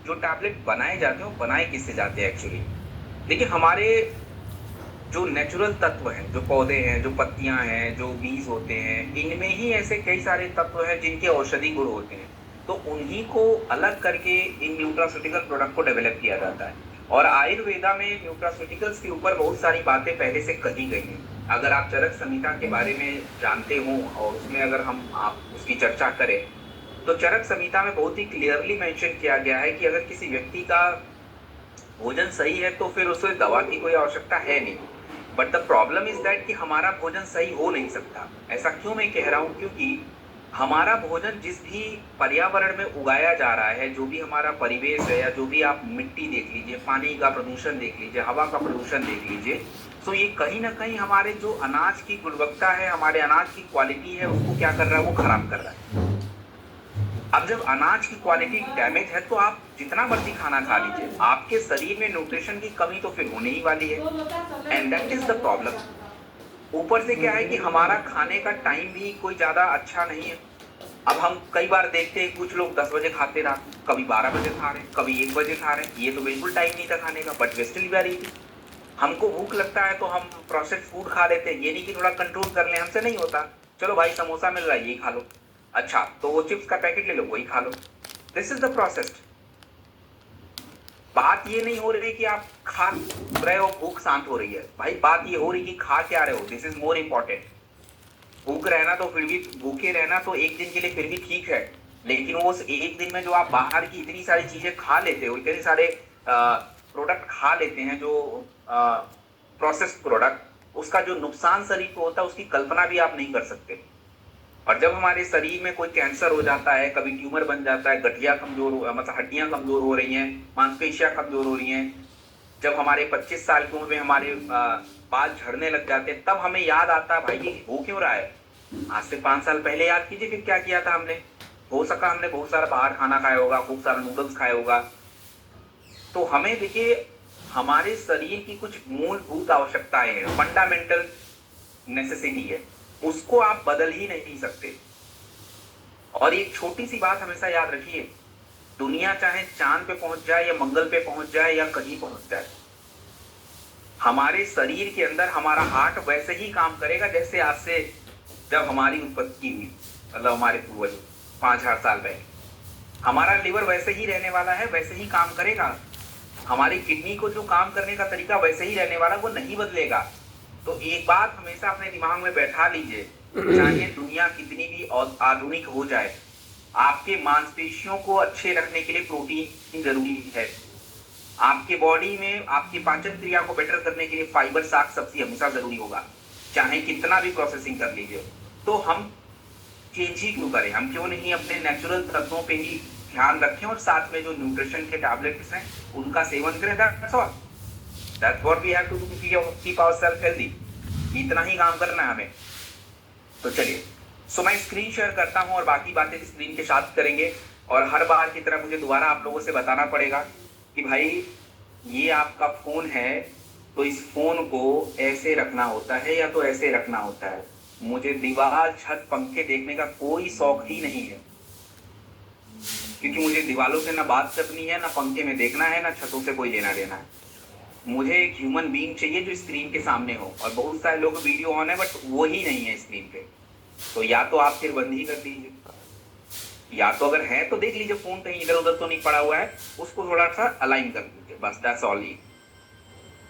जो टैबलेट बनाए जाते हैं वो बनाए किससे जाते हैं एक्चुअली? देखिए, हमारे जो नेचुरल तत्व हैं, जो पौधे हैं, जो पत्तियां हैं, जो बीज होते हैं, इनमें ही ऐसे कई सारे तत्व हैं जिनके औषधि गुण होते हैं। तो उन्हीं को अलग करके इन न्यूट्रास्यूटिकल प्रोडक्ट को डेवलप किया जाता है। और आयुर्वेदा में न्यूट्रास्यूटिकल्स के ऊपर बहुत सारी बातें पहले से कही गई हैं। अगर आप चरक संहिता के बारे में जानते हो और उसमें अगर हम आप उसकी चर्चा करें, तो चरक संहिता में बहुत ही क्लियरली मेंशन किया गया है कि अगर किसी व्यक्ति का भोजन सही है तो फिर उसे दवा की कोई आवश्यकता है नहीं। But the problem is that कि हमारा भोजन सही हो नहीं सकता। ऐसा क्यों मैं कह रहा हूं? क्योंकि हमारा भोजन जिस भी पर्यावरण में उगाया जा रहा है, जो भी हमारा परिवेश है, या जो भी आप मिट्टी देख लीजिए, पानी का प्रदूषण देख लीजिए, हवा का प्रदूषण देख लीजिए, तो ये कहीं ना कहीं हमारे जो अनाज की गुणवत्ता है, हमारे अनाज की क्वालिटी है, उसको क्या कर रहा है? वो खराब कर रहा है। अब जब अनाज की क्वालिटी डैमेज है तो आप जितना मर्जी खाना खा लीजिए, आपके शरीर में न्यूट्रिशन की कमी तो फिर होने ही वाली है। And that is the problem. ऊपर से क्या है कि हमारा खाने का टाइम भी कोई ज्यादा अच्छा नहीं है। अब हम कई बार देखते हैं कुछ लोग 10 बजे खाते, रात कभी 12 बजे खा रहे हैं, कभी 1 बजे खा रहे हैं। ये तो बिल्कुल टाइम नहीं था खाने का, but we still we are eating. हमको भूख लगता है तो हम प्रोसेस्ड फूड खा लेते हैं। ये नहीं कि थोड़ा कंट्रोल कर लें, हमसे नहीं होता। चलो भाई, समोसा मिल रहा है, ये खा लो। अच्छा, तो वो चिप्स का पैकेट ले लो, वही खा लो। This is the processed. बात ये नहीं हो रही कि आप खा रहे हो, भूख शांत हो रही है। भाई, बात ये हो रही कि खा क्या रहे हो। This is more important. भूख रहना तो फिर भी, भूखे रहना तो एक दिन के लिए फिर भी ठीक है, लेकिन वो उस एक दिन में जो आप बाहर की इतनी सारी चीजें खा लेते हो, इतने सारे प्रोडक्ट खा लेते हैं, जो प्रोसेस्ड प्रोडक्ट, उसका जो नुकसान शरीर को होता है उसकी कल्पना भी आप नहीं कर सकते। और जब हमारे शरीर में कोई कैंसर हो जाता है, कभी ट्यूमर बन जाता है, गठिया कमजोर हो, मतलब हड्डियां कमजोर हो रही हैं, मांसपेशियां कमजोर हो रही हैं, जब हमारे 25 साल की उम्र में हमारे बाल झड़ने लग जाते हैं, तब हमें याद आता है भाई ये हो क्यों रहा है। आज से 5 साल पहले याद कीजिए फिर क्या किया था हमने। हो सका हमने बहुत सारा बाहर खाना खाया होगा, खूब सारा नूडल्स खाया होगा। तो हमें देखिए, हमारे शरीर की कुछ मूलभूत आवश्यकताएं हैं, फंडामेंटल नेसेसिटी है, उसको आप बदल ही नहीं सकते। और एक छोटी सी बात हमेशा याद रखिए, दुनिया चाहे चांद पे पहुंच जाए या मंगल पे पहुंच जाए या कहीं पहुंच जाए, हमारे शरीर के अंदर हमारा हार्ट वैसे ही काम करेगा जैसे आज से जब हमारी उत्पत्ति हुई, मतलब हमारे पूर्वज 5,000 साल पहले। हमारा लिवर वैसे ही रहने वाला है, वैसे ही काम करेगा। हमारी किडनी को जो काम करने का तरीका वैसे ही रहने वाला, वो नहीं बदलेगा। तो एक बात हमेशा अपने दिमाग में बैठा लीजिए, चाहे दुनिया कितनी भी आधुनिक हो जाए, आपके मांसपेशियों को अच्छे रखने के लिए प्रोटीन जरूरी है। आपके बॉडी में आपकी पाचन क्रिया को बेटर करने के लिए फाइबर, साग सब्जी हमेशा जरूरी होगा, चाहे कितना भी प्रोसेसिंग कर लीजिए। तो हम चेंज ही क्यों करें? हम क्यों नहीं अपने नेचुरल तत्वों पे ही ध्यान रखें और साथ में जो न्यूट्रिशन के टैबलेट्स हैं उनका सेवन करें। That's all. That's what we have to do to keep ourself healthy. इतना ही काम करना है हमें। तो चलिए, सो मैं स्क्रीन शेयर करता हूं और बाकी बातें स्क्रीन के साथ करेंगे। और हर बार की तरह मुझे दोबारा आप लोगों से बताना पड़ेगा कि भाई, ये आपका फोन है तो इस फोन को ऐसे रखना होता है या तो ऐसे रखना होता है। मुझे दीवार, छत, पंखे देखने का कोई शौक ही नहीं है, क्योंकि मुझे दीवारों से ना बात करनी है, ना पंखे में देखना है, ना छतों से कोई लेना देना है। मुझे एक ह्यूमन बीइंग चाहिए जो स्क्रीन के सामने हो। और बहुत सारे लोग वीडियो ऑन है बट वो ही नहीं है स्क्रीन पे। तो या तो आप फिर बंद ही कर दीजिए, या तो अगर है तो देख लीजिए फोन कहीं इधर उधर तो नहीं पड़ा हुआ है, उसको थोड़ा सा अलाइन कर दीजिए, बस दैट्स ऑल ही।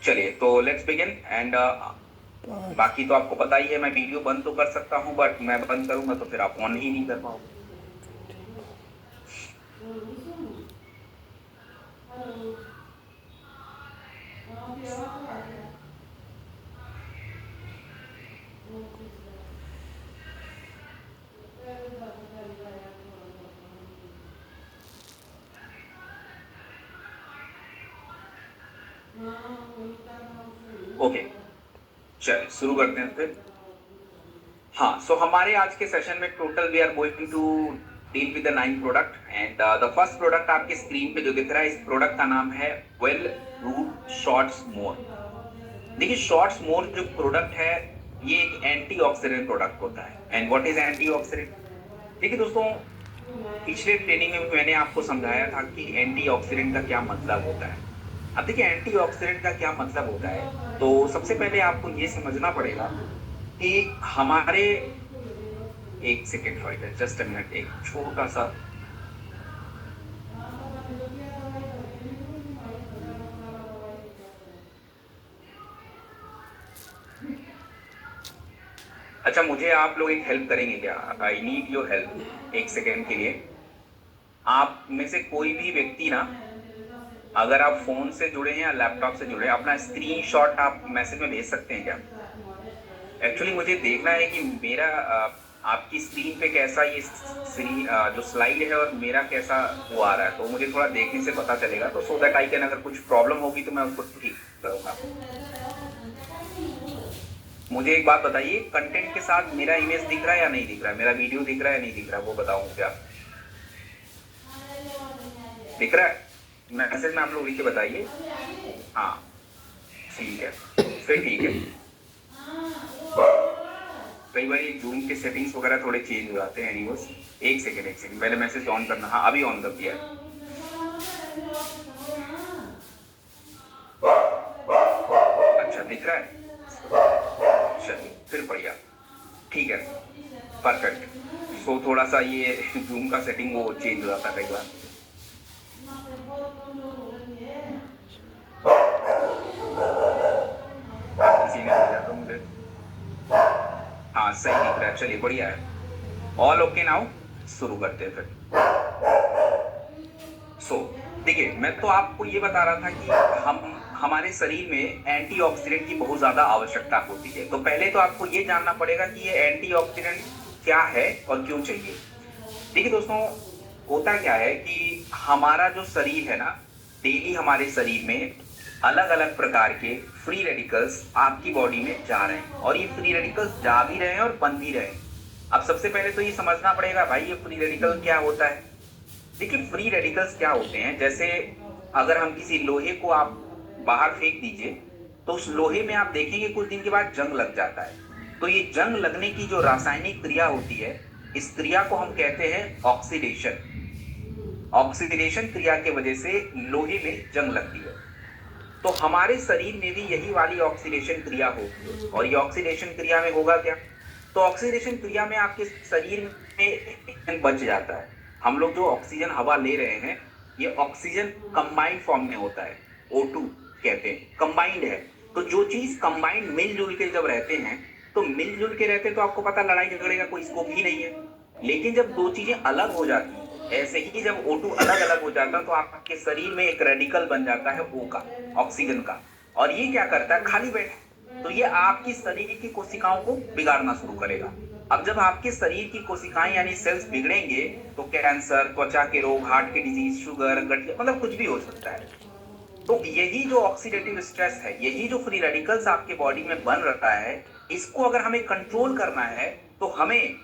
चलिए, तो लेट्स बिगिन। एंड बाकी तो आपको पता ही है, मैं वीडियो बंद तो कर सकता हूँ, बट मैं बंद करूंगा तो फिर आप ऑन ही नहीं कर पाओगे। ओके, चलिए शुरू करते हैं फिर। हाँ, सो हमारे आज के सेशन में total we are going to deal with the 9 product. And the first product आपके स्क्रीन पे जो दिख रहा है, इस प्रोडक्ट का नाम है वेल रूट शॉर्ट्स मोर। देखिए, शॉर्ट्स मोर जो प्रोडक्ट है, ये एक एंटीऑक्सीडेंट प्रोडक्ट होता है। And what is antioxidant? देखिए दोस्तों, पिछले ट्रेनिंग में मैंने आपको समझाया था कि एंटीऑक्सीडेंट का क्या मतलब होता है। अब देखिए एंटीऑक्सीडेंट का क्या मतलब होता है, तो सबसे पहले आपको ये समझना पड़ेगा कि हमारे, एक second for just a minute, एक छोटा सा। अच्छा, मुझे आप लोग एक हेल्प करेंगे क्या? आई नीड योर हेल्प एक सेकेंड के लिए। आप में से कोई भी व्यक्ति ना, अगर आप फोन से जुड़े हैं या लैपटॉप से जुड़े हैं, अपना स्क्रीनशॉट आप मैसेज में भेज सकते हैं क्या? एक्चुअली मुझे देखना है कि मेरा आपकी स्क्रीन पे कैसा ये जो स्लाइड है और मेरा कैसा वो आ रहा है, तो मुझे थोड़ा देखने से पता चलेगा, तो सो दैट आई कैन, अगर कुछ प्रॉब्लम होगी तो मैं उसको ठीक करूंगा। मुझे एक बात बताइए, कंटेंट के साथ मेरा इमेज दिख रहा है या नहीं दिख रहा है, मेरा वीडियो दिख रहा है या नहीं दिख रहा है, वो बताओ मुझे आप। दिख रहा है? मैसेज में आप लोग लिख के बताइए। हाँ ठीक है, फिर ठीक है। कई बार ये जूम के सेटिंग्स वगैरह थोड़े चेंज हो जाते हैं। एनीवेज, एक सेकंड पहले मैसेज ऑन करना। हाँ अभी ऑन कर दिया है। अच्छा दिख रहा है, चलिए फिर बढ़िया, ठीक है, परफेक्ट। सो थोड़ा सा ये जूम का सेटिंग वो चेंज हो जाता है कई बार। किसी ने भेजा तो मुझे, हाँ सही दिख रहा है, चलिए बढ़िया है। ऑल ओके नाउ, शुरू करते हैं फिर। सो देखिए, मैं तो आपको ये बता रहा था कि हम हमारे शरीर में एंटीऑक्सीडेंट की बहुत ज्यादा आवश्यकता होती है। तो पहले तो आपको ये जानना पड़ेगा कि ये एंटीऑक्सीडेंट क्या है और क्यों चाहिए। देखिए दोस्तों, होता क्या है कि हमारा जो शरीर है ना, डेली हमारे शरीर में अलग अलग प्रकार के फ्री रेडिकल्स आपकी बॉडी में जा रहे हैं, और ये फ्री रेडिकल्स जा भी रहे हैं और बन भी रहे हैं। अब सबसे पहले तो ये समझना पड़ेगा भाई, ये फ्री रेडिकल क्या होता है। देखिए फ्री रेडिकल्स क्या होते हैं, जैसे अगर हम किसी लोहे को आप बाहर फेंक दीजिए, तो उस लोहे में आप देखेंगे कुछ दिन के बाद जंग लग जाता है। तो ये जंग लगने की जो रासायनिक क्रिया होती है, इस क्रिया को हम कहते हैं ऑक्सीडेशन। ऑक्सीडेशन क्रिया की वजह से लोहे में जंग लगती है। तो हमारे शरीर में भी यही वाली ऑक्सीडेशन क्रिया होगी, और ये ऑक्सीडेशन क्रिया में होगा क्या? तो ऑक्सीडेशन क्रिया में आपके शरीर में बच जाता है। हम लोग जो ऑक्सीजन हवा ले रहे हैं, ये ऑक्सीजन कंबाइंड फॉर्म में होता है, O2 कहते हैं, कंबाइंड है। तो जो चीज कंबाइंड मिलजुल के जब रहते हैं, तो मिलजुल के रहते तो आपको पता लड़ाई झगड़े का कोई स्कोप ही नहीं है। लेकिन जब दो चीजें अलग हो जाती हैं, ऐसे ही जब O2 अलग अलग हो जाता है, तो आपके शरीर में एक रेडिकल बन जाता है O का, ऑक्सीजन का। और ये क्या करता है, खाली बैठे तो ये आपकी शरीर की कोशिकाओं को बिगाड़ना शुरू करेगा। अब जब आपके शरीर की कोशिकाएं यानी सेल्स बिगड़ेंगे, तो कैंसर, त्वचा के रोग, हार्ट के डिजीज, शुगर, गठिया, मतलब कुछ भी हो सकता है। तो यही जो ऑक्सीडेटिव स्ट्रेस है, यही जो फ्री रेडिकल्स आपके बॉडी में बन रहा है, इसको अगर हमें कंट्रोल करना है, तो हमें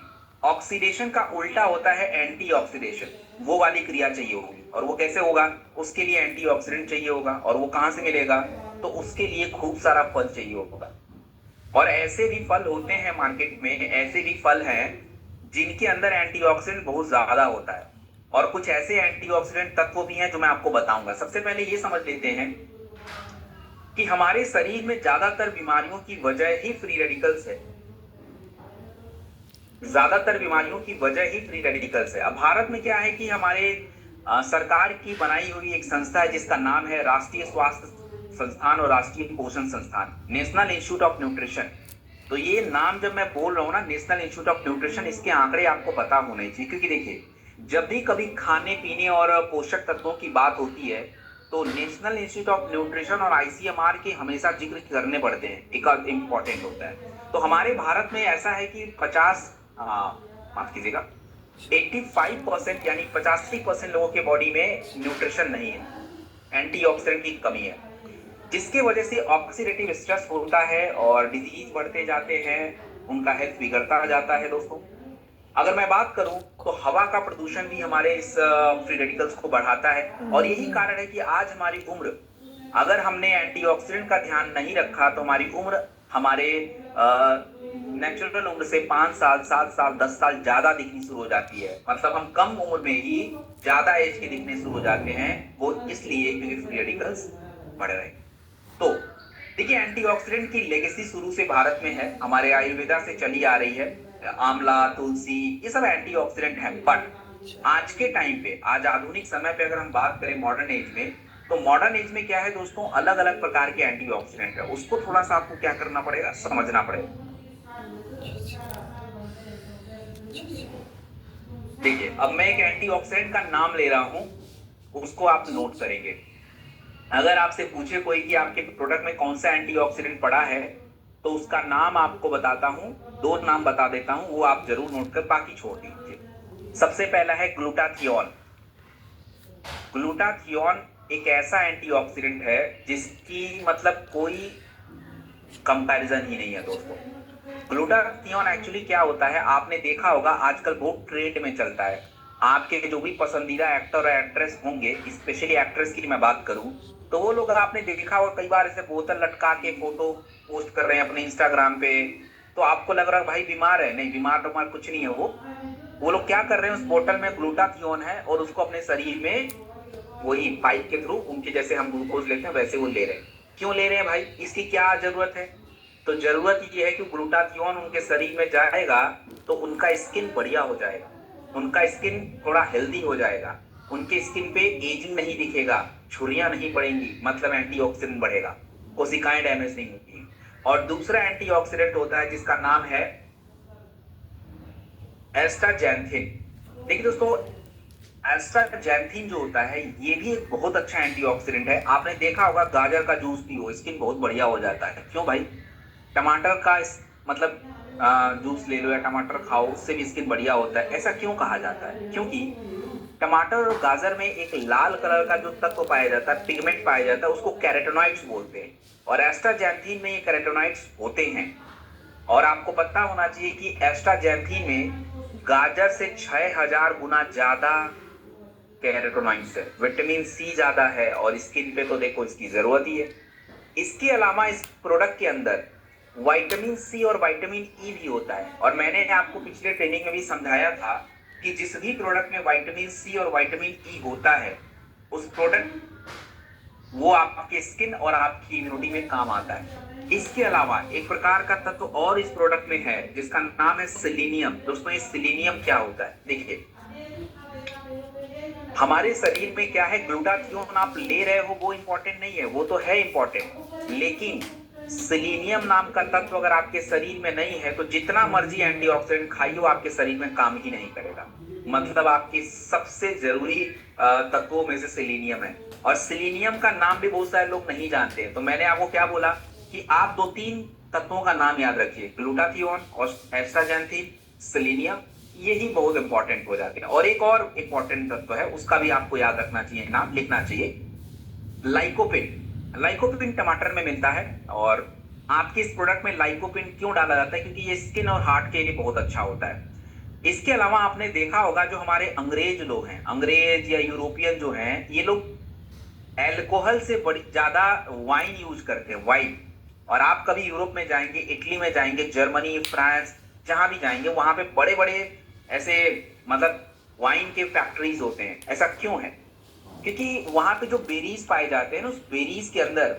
ऑक्सीडेशन का उल्टा होता है एंटीऑक्सीडेशन, वो वाली क्रिया चाहिए होगी। और वो कैसे होगा? उसके लिए एंटीऑक्सीडेंट चाहिए होगा, और वो कहां से मिलेगा? तो उसके लिए खूब सारा फल चाहिए होगा। और ऐसे भी फल होते हैं मार्केट में, ऐसे भी फल हैं जिनके अंदर एंटीऑक्सीडेंट बहुत ज्यादा होता है, और कुछ ऐसे एंटीऑक्सीडेंट तत्व भी हैं जो मैं आपको बताऊंगा। सबसे पहले ये समझ लेते हैं कि हमारे शरीर में ज्यादातर बीमारियों की वजह ही फ्री रेडिकल्स है। ज्यादातर बीमारियों की वजह ही फ्री रेडिकल्स है। अब भारत में क्या है कि हमारे सरकार की बनाई हुई एक संस्था है जिसका नाम है राष्ट्रीय स्वास्थ्य संस्थान और राष्ट्रीय पोषण संस्थान, नेशनल इंस्टीट्यूट ऑफ न्यूट्रिशन। तो ये नाम जब मैं बोल रहा हूँ ना, नेशनल इंस्टीट्यूट ऑफ न्यूट्रिशन, इसके आंकड़े आपको पता होने चाहिए, क्योंकि देखिए जब भी कभी खाने पीने और पोषक तत्वों की बात होती है, तो नेशनल इंस्टीट्यूट ऑफ न्यूट्रिशन और आईसीएमआर के हमेशा जिक्र करने पड़ते हैं, एक इंपॉर्टेंट होता है। तो हमारे भारत में ऐसा है कि 50, माफ कीजिएगा, 85% यानी 85% लोगों के बॉडी में न्यूट्रिशन नहीं है, एंटीऑक्सीडेंट की कमी है, जिसके वजह से ऑक्सीडेटिव स्ट्रेस होता है और डिजीज बढ़ते जाते हैं, उनका हेल्थ बिगड़ता जाता है। दोस्तों अगर मैं बात करूं, तो हवा का प्रदूषण भी हमारे इस फ्री रेडिकल्स को बढ़ाता है, और यही कारण है कि आज हमारी उम्र, अगर हमने एंटीऑक्सीडेंट का ध्यान नहीं रखा, तो हमारी उम्र हमारे नेचुरल उम्र से 5 साल, 7 साल, 10 साल ज्यादा दिखनी शुरू हो जाती है। मतलब हम कम उम्र में ही ज्यादा एज के दिखने शुरू हो जाते हैं, वो इसलिए क्योंकि फ्री रेडिकल्स बढ़ रहे हैं। तो देखिए, एंटीऑक्सीडेंट की लेगेसी शुरू से भारत में है, हमारे आयुर्वेदा से चली आ रही है। आंवला, तुलसी, ये सब एंटीऑक्सीडेंट है। बट आज के टाइम पे, आज आधुनिक समय पे अगर हम बात करें मॉडर्न एज में, तो मॉडर्न एज में क्या है दोस्तों, अलग अलग प्रकार के एंटीऑक्सीडेंट है। उसको थोड़ा सा आपको क्या करना पड़ेगा, समझना पड़ेगा। देखिए, अब मैं एक एंटीऑक्सीडेंट का नाम ले रहा हूं, उसको आप नोट करेंगे। अगर आपसे पूछे कोई कि आपके प्रोडक्ट में कौन सा एंटीऑक्सीडेंट पड़ा है, तो उसका नाम आपको बताता हूं, 2 नाम बता देता हूं, वो आप जरूर नोट कर बाकी छोड़ दीजिए। सबसे पहला है ग्लूटाथियोन। ग्लूटाथियोन एक ऐसा एंटीऑक्सीडेंट है जिसकी मतलब कोई कंपैरिजन ही नहीं है दोस्तों। ग्लूटाथियोन एक्चुअली क्या होता है, आपने देखा होगा आजकल बहुत ट्रेंड में चलता है। आपके जो भी पसंदीदा एक्टर और एक्ट्रेस होंगे, स्पेशली एक्ट्रेस की मैं बात करूं, तो वो लोग आपने देखा होगा कई बार ऐसे बोतल लटका के फोटो पोस्ट कर रहे हैं अपने इंस्टाग्राम पे। तो आपको लग रहा है भाई बीमार है, नहीं बीमार तो कुछ नहीं है। वो लोग क्या कर रहे हैं, उस बोतल में ग्लूटाथियोन है और उसको अपने शरीर में वही पाइप के थ्रू, उनके जैसे हम ग्लूकोज लेते हैं वैसे वो ले रहे हैं। क्यों ले रहे हैं भाई, इसकी क्या जरूरत है? तो जरूरत ये है कि ग्लूटाथियोन उनके शरीर में जाएगा तो उनका स्किन बढ़िया हो जाएगा, उनका स्किन थोड़ा हेल्दी हो जाएगा, उनके स्किन पे एजिंग नहीं दिखेगा, झुर्रियां नहीं पड़ेंगी, मतलब एंटीऑक्सीडेंट बढ़ेगा, कोशिकाएं डैमेज नहीं होती। और दूसरा एंटीऑक्सीडेंट होता है जिसका नाम है एस्टाजैंथिन। देखिए दोस्तों, एस्टाजैंथिन जो होता है ये भी एक बहुत अच्छा एंटीऑक्सीडेंट है। आपने देखा होगा गाजर का जूस पियो, स्किन बहुत बढ़िया हो जाता है। क्यों भाई? टमाटर का मतलब जूस ले लो या टमाटर खाओ, उससे भी स्किन बढ़िया होता है। ऐसा क्यों कहा जाता है? क्योंकि टमाटर और गाजर में एक लाल कलर का जो तत्व पाया जाता है, पिगमेंट पाया जाता है, उसको कैरोटीनॉइड्स बोलते हैं। और एस्टाजैंथिन में ये कैरोटीनॉइड्स होते हैं। और आपको पता होना चाहिए कि एस्टाजैंथिन में गाजर से 6000 गुना ज्यादा कैरोटीनॉइड्स है, विटामिन सी ज्यादा है, और स्किन पे तो देखो इसकी जरूरत ही है। इसके अलावा इस प्रोडक्ट के अंदर विटामिन सी और विटामिन ई भी होता है। और मैंने आपको पिछले ट्रेनिंग में भी समझाया था कि जिस भी प्रोडक्ट में विटामिन सी और विटामिन ई होता है, उस प्रोडक्ट वो आपके स्किन और आपकी इम्यूनिटी में काम आता है। इसके अलावा एक प्रकार का तत्व और इस प्रोडक्ट में है जिसका नाम है सेलेनियम। दोस्तों, ये सेलेनियम क्या होता है? देखिए, हमारे शरीर में क्या है, ग्लूटाथियोन आप ले रहे हो वो इंपॉर्टेंट नहीं है, वो तो है इंपॉर्टेंट, लेकिन सेलेनियम नाम का तत्व अगर आपके शरीर में नहीं है तो जितना मर्जी एंटीऑक्सीडेंट खाइए आपके शरीर में काम ही नहीं करेगा। मतलब आपकी सबसे जरूरी तत्वों में से सेलेनियम है। और सेलेनियम का नाम भी बहुत सारे लोग नहीं जानते हैं। तो मैंने आपको क्या बोला कि आप 2-3 तत्वों का नाम याद रखिए, ग्लूटाथियोन और एस्टाजैंथिन, सेलेनियम, यही बहुत इंपॉर्टेंट हो जाते हैं। और एक और इंपॉर्टेंट तत्व है, उसका भी आपको याद रखना चाहिए, नाम लिखना चाहिए, लाइकोपिन। लाइकोपिन टमाटर में मिलता है। और आपके इस प्रोडक्ट में लाइकोपिन क्यों डाला जाता है? क्योंकि ये स्किन और हार्ट के लिए बहुत अच्छा होता है। इसके अलावा आपने देखा होगा जो हमारे अंग्रेज लोग हैं, अंग्रेज या यूरोपियन जो हैं, ये लोग एल्कोहल से बड़ी ज्यादा वाइन यूज करते हैं, वाइन। और आप कभी यूरोप में जाएंगे, इटली में जाएंगे, जर्मनी, फ्रांस, जहां भी जाएंगे वहां पे बड़े बड़े ऐसे मतलब वाइन के फैक्ट्रीज होते हैं। ऐसा क्यों है? क्योंकि वहां पे जो बेरीज पाए जाते हैं ना, उस बेरीज के अंदर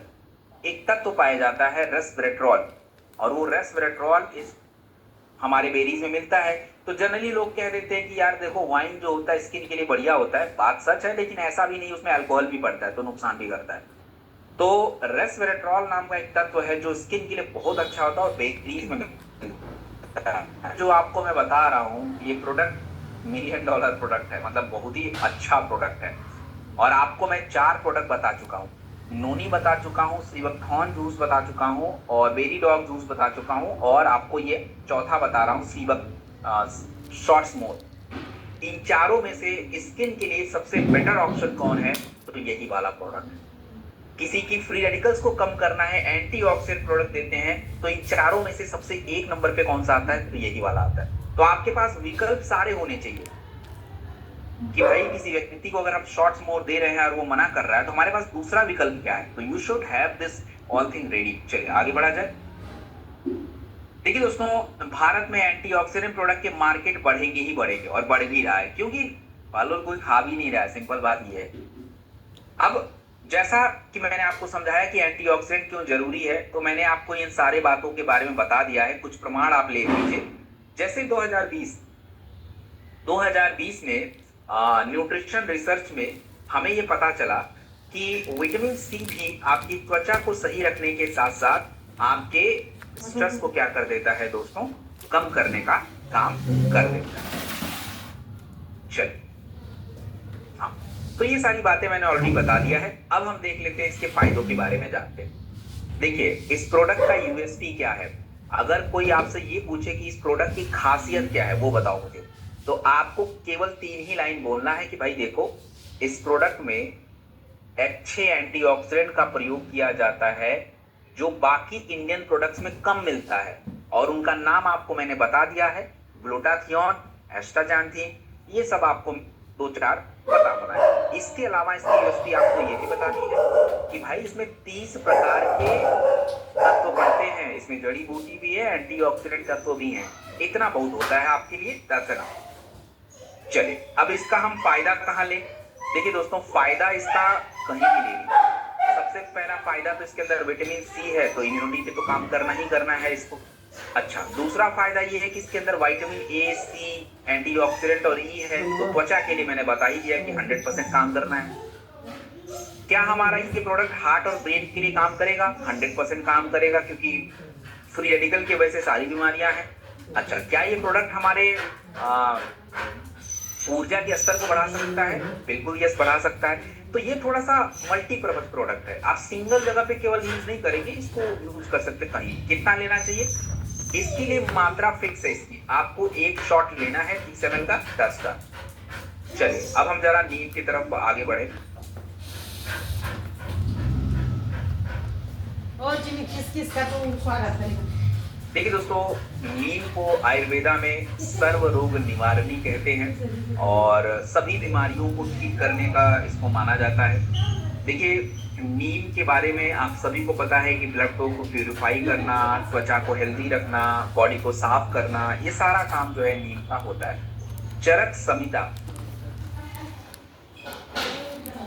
एक तत्व पाया जाता है रेस्वेरेट्रॉल। और वो रेस्वेरेट्रॉल इस हमारे बेरीज में मिलता है। तो जनरली लोग कह देते हैं कि यार देखो, वाइन जो होता है स्किन के लिए बढ़िया होता है, बात सच है, लेकिन ऐसा भी नहीं, उसमें अल्कोहल भी पड़ता है तो नुकसान भी करता है। तो रेस्वेरेट्रॉल नाम का एक तत्व है जो स्किन के लिए बहुत अच्छा होता है और बेरीज में मिलता है। जो आपको मैं बता रहा हूँ, ये प्रोडक्ट $1,000,000 प्रोडक्ट है, मतलब बहुत ही अच्छा प्रोडक्ट है। और आपको मैं 4 प्रोडक्ट बता चुका हूँ, नोनी बता चुका हूँ, सीबकथॉर्न जूस बता चुका हूँ, और बेरी डॉग जूस बता चुका हूँ, और आपको ये चौथा बता रहा हूँ, सीबक शॉर्ट्स मोर। इन चारों में से स्किन के लिए सबसे बेटर ऑप्शन कौन है? तो यही वाला प्रोडक्ट है। किसी की फ्री रेडिकल्स को कम करना है, एंटीऑक्सीडेंट प्रोडक्ट देते हैं, तो इन चारों में से सबसे 1 नंबर पे कौन सा आता है? तो यही वाला आता है। तो आपके पास विकल्प सारे होने चाहिए कि भाई किसी व्यक्ति को अगर हम शॉर्ट्स मोर दे रहे हैं और वो मना कर रहा है, तो हमारे पास दूसरा विकल्प क्या है? तो you should have this all thing ready. चलिए आगे बढ़ा जाए। देखिए दोस्तों, भारत में एंटीऑक्सीडेंट प्रोडक्ट के मार्केट बढ़ेंगे ही बढ़ेंगे और बढ़ भी रहा है, क्योंकि फल कोई खा भी नहीं रहा है, सिंपल बात ये है। अब जैसा कि मैंने आपको समझाया कि एंटीऑक्सीडेंट क्यों जरूरी है, तो मैंने आपको इन सारे बातों के बारे में बता दिया है। कुछ प्रमाण आप ले लीजिए। जैसे 2020 में न्यूट्रिशन रिसर्च में हमें ये पता चला कि विटामिन सी भी आपकी त्वचा को सही रखने के साथ साथ आपके स्ट्रेस को क्या कर देता है दोस्तों, कम करने का काम कर देता है। चलिए, हाँ, तो ये सारी बातें मैंने ऑलरेडी बता दिया है। अब हम देख लेते हैं इसके फायदों के बारे में जानते हैं। देखिए, इस प्रोडक्ट का यूएसपी क्या है। अगर कोई आपसे ये पूछे कि इस प्रोडक्ट की खासियत क्या है, वो बताओ मुझे, तो आपको केवल 3 ही लाइन बोलना है कि भाई देखो, इस प्रोडक्ट में अच्छे एंटीऑक्सीडेंट का प्रयोग किया जाता है जो बाकी इंडियन प्रोडक्ट्स में कम मिलता है, और उनका नाम आपको मैंने बता दिया है, ग्लूटाथियोन, एस्टाजैंथीन, ये सब आपको 2-4 पता होना है। इसके अलावा इसकी यूएसपी आपको ये भी बतानी है कि भाई इसमें 30 प्रकार के तत्व पड़ते हैं, इसमें जड़ी बूटी भी है, एंटीऑक्सीडेंट तत्व भी हैं। इतना बहुत होता है आपके लिए, दर्शना। चलिए, अब इसका हम फायदा कहाँ ले। देखिए दोस्तों, फायदा इसका कहीं भी ले लीजिए। सबसे पहला फायदा तो इसके अंदर विटामिन सी है, तो इम्यूनिटी पे तो काम करना ही करना है इसको। अच्छा, दूसरा फायदा ये है कि इसके अंदर विटामिन ए, सी, एंटीऑक्सीडेंट और ई है, तो त्वचा के लिए मैंने बता ही दिया कि 100% काम करना है। क्या हमारा इसके प्रोडक्ट हार्ट और ब्रेन के लिए काम करेगा? 100% काम करेगा, क्योंकि फ्री रेडिकल की वजह से सारी बीमारियां हैं। अच्छा, क्या ये प्रोडक्ट हमारे ऊर्जा के स्तर को बढ़ा सकता है? बिल्कुल यस, बढ़ा सकता है। तो ये थोड़ा सा मल्टीपर्पज प्रोडक्ट है। आप सिंगल जगह पे केवल यूज नहीं करेंगे, इसको यूज कर सकते कहीं। कितना लेना चाहिए? इसके लिए मात्रा फिक्स है इसकी, आपको 1 शॉट लेना है 30 ml का, 10 का। चलिए, अब हम जरा नींद की तरफ आगे बढ़े। देखिए दोस्तों, नीम को आयुर्वेदा में सर्व रोग निवारणी कहते हैं और सभी बीमारियों को ठीक करने का इसको माना जाता है। देखिए, नीम के बारे में आप सभी को पता है कि ब्लड फ्लो को प्यूरिफाई करना, त्वचा को हेल्दी रखना, बॉडी को साफ करना, ये सारा काम जो है नीम का होता है। चरक संहिता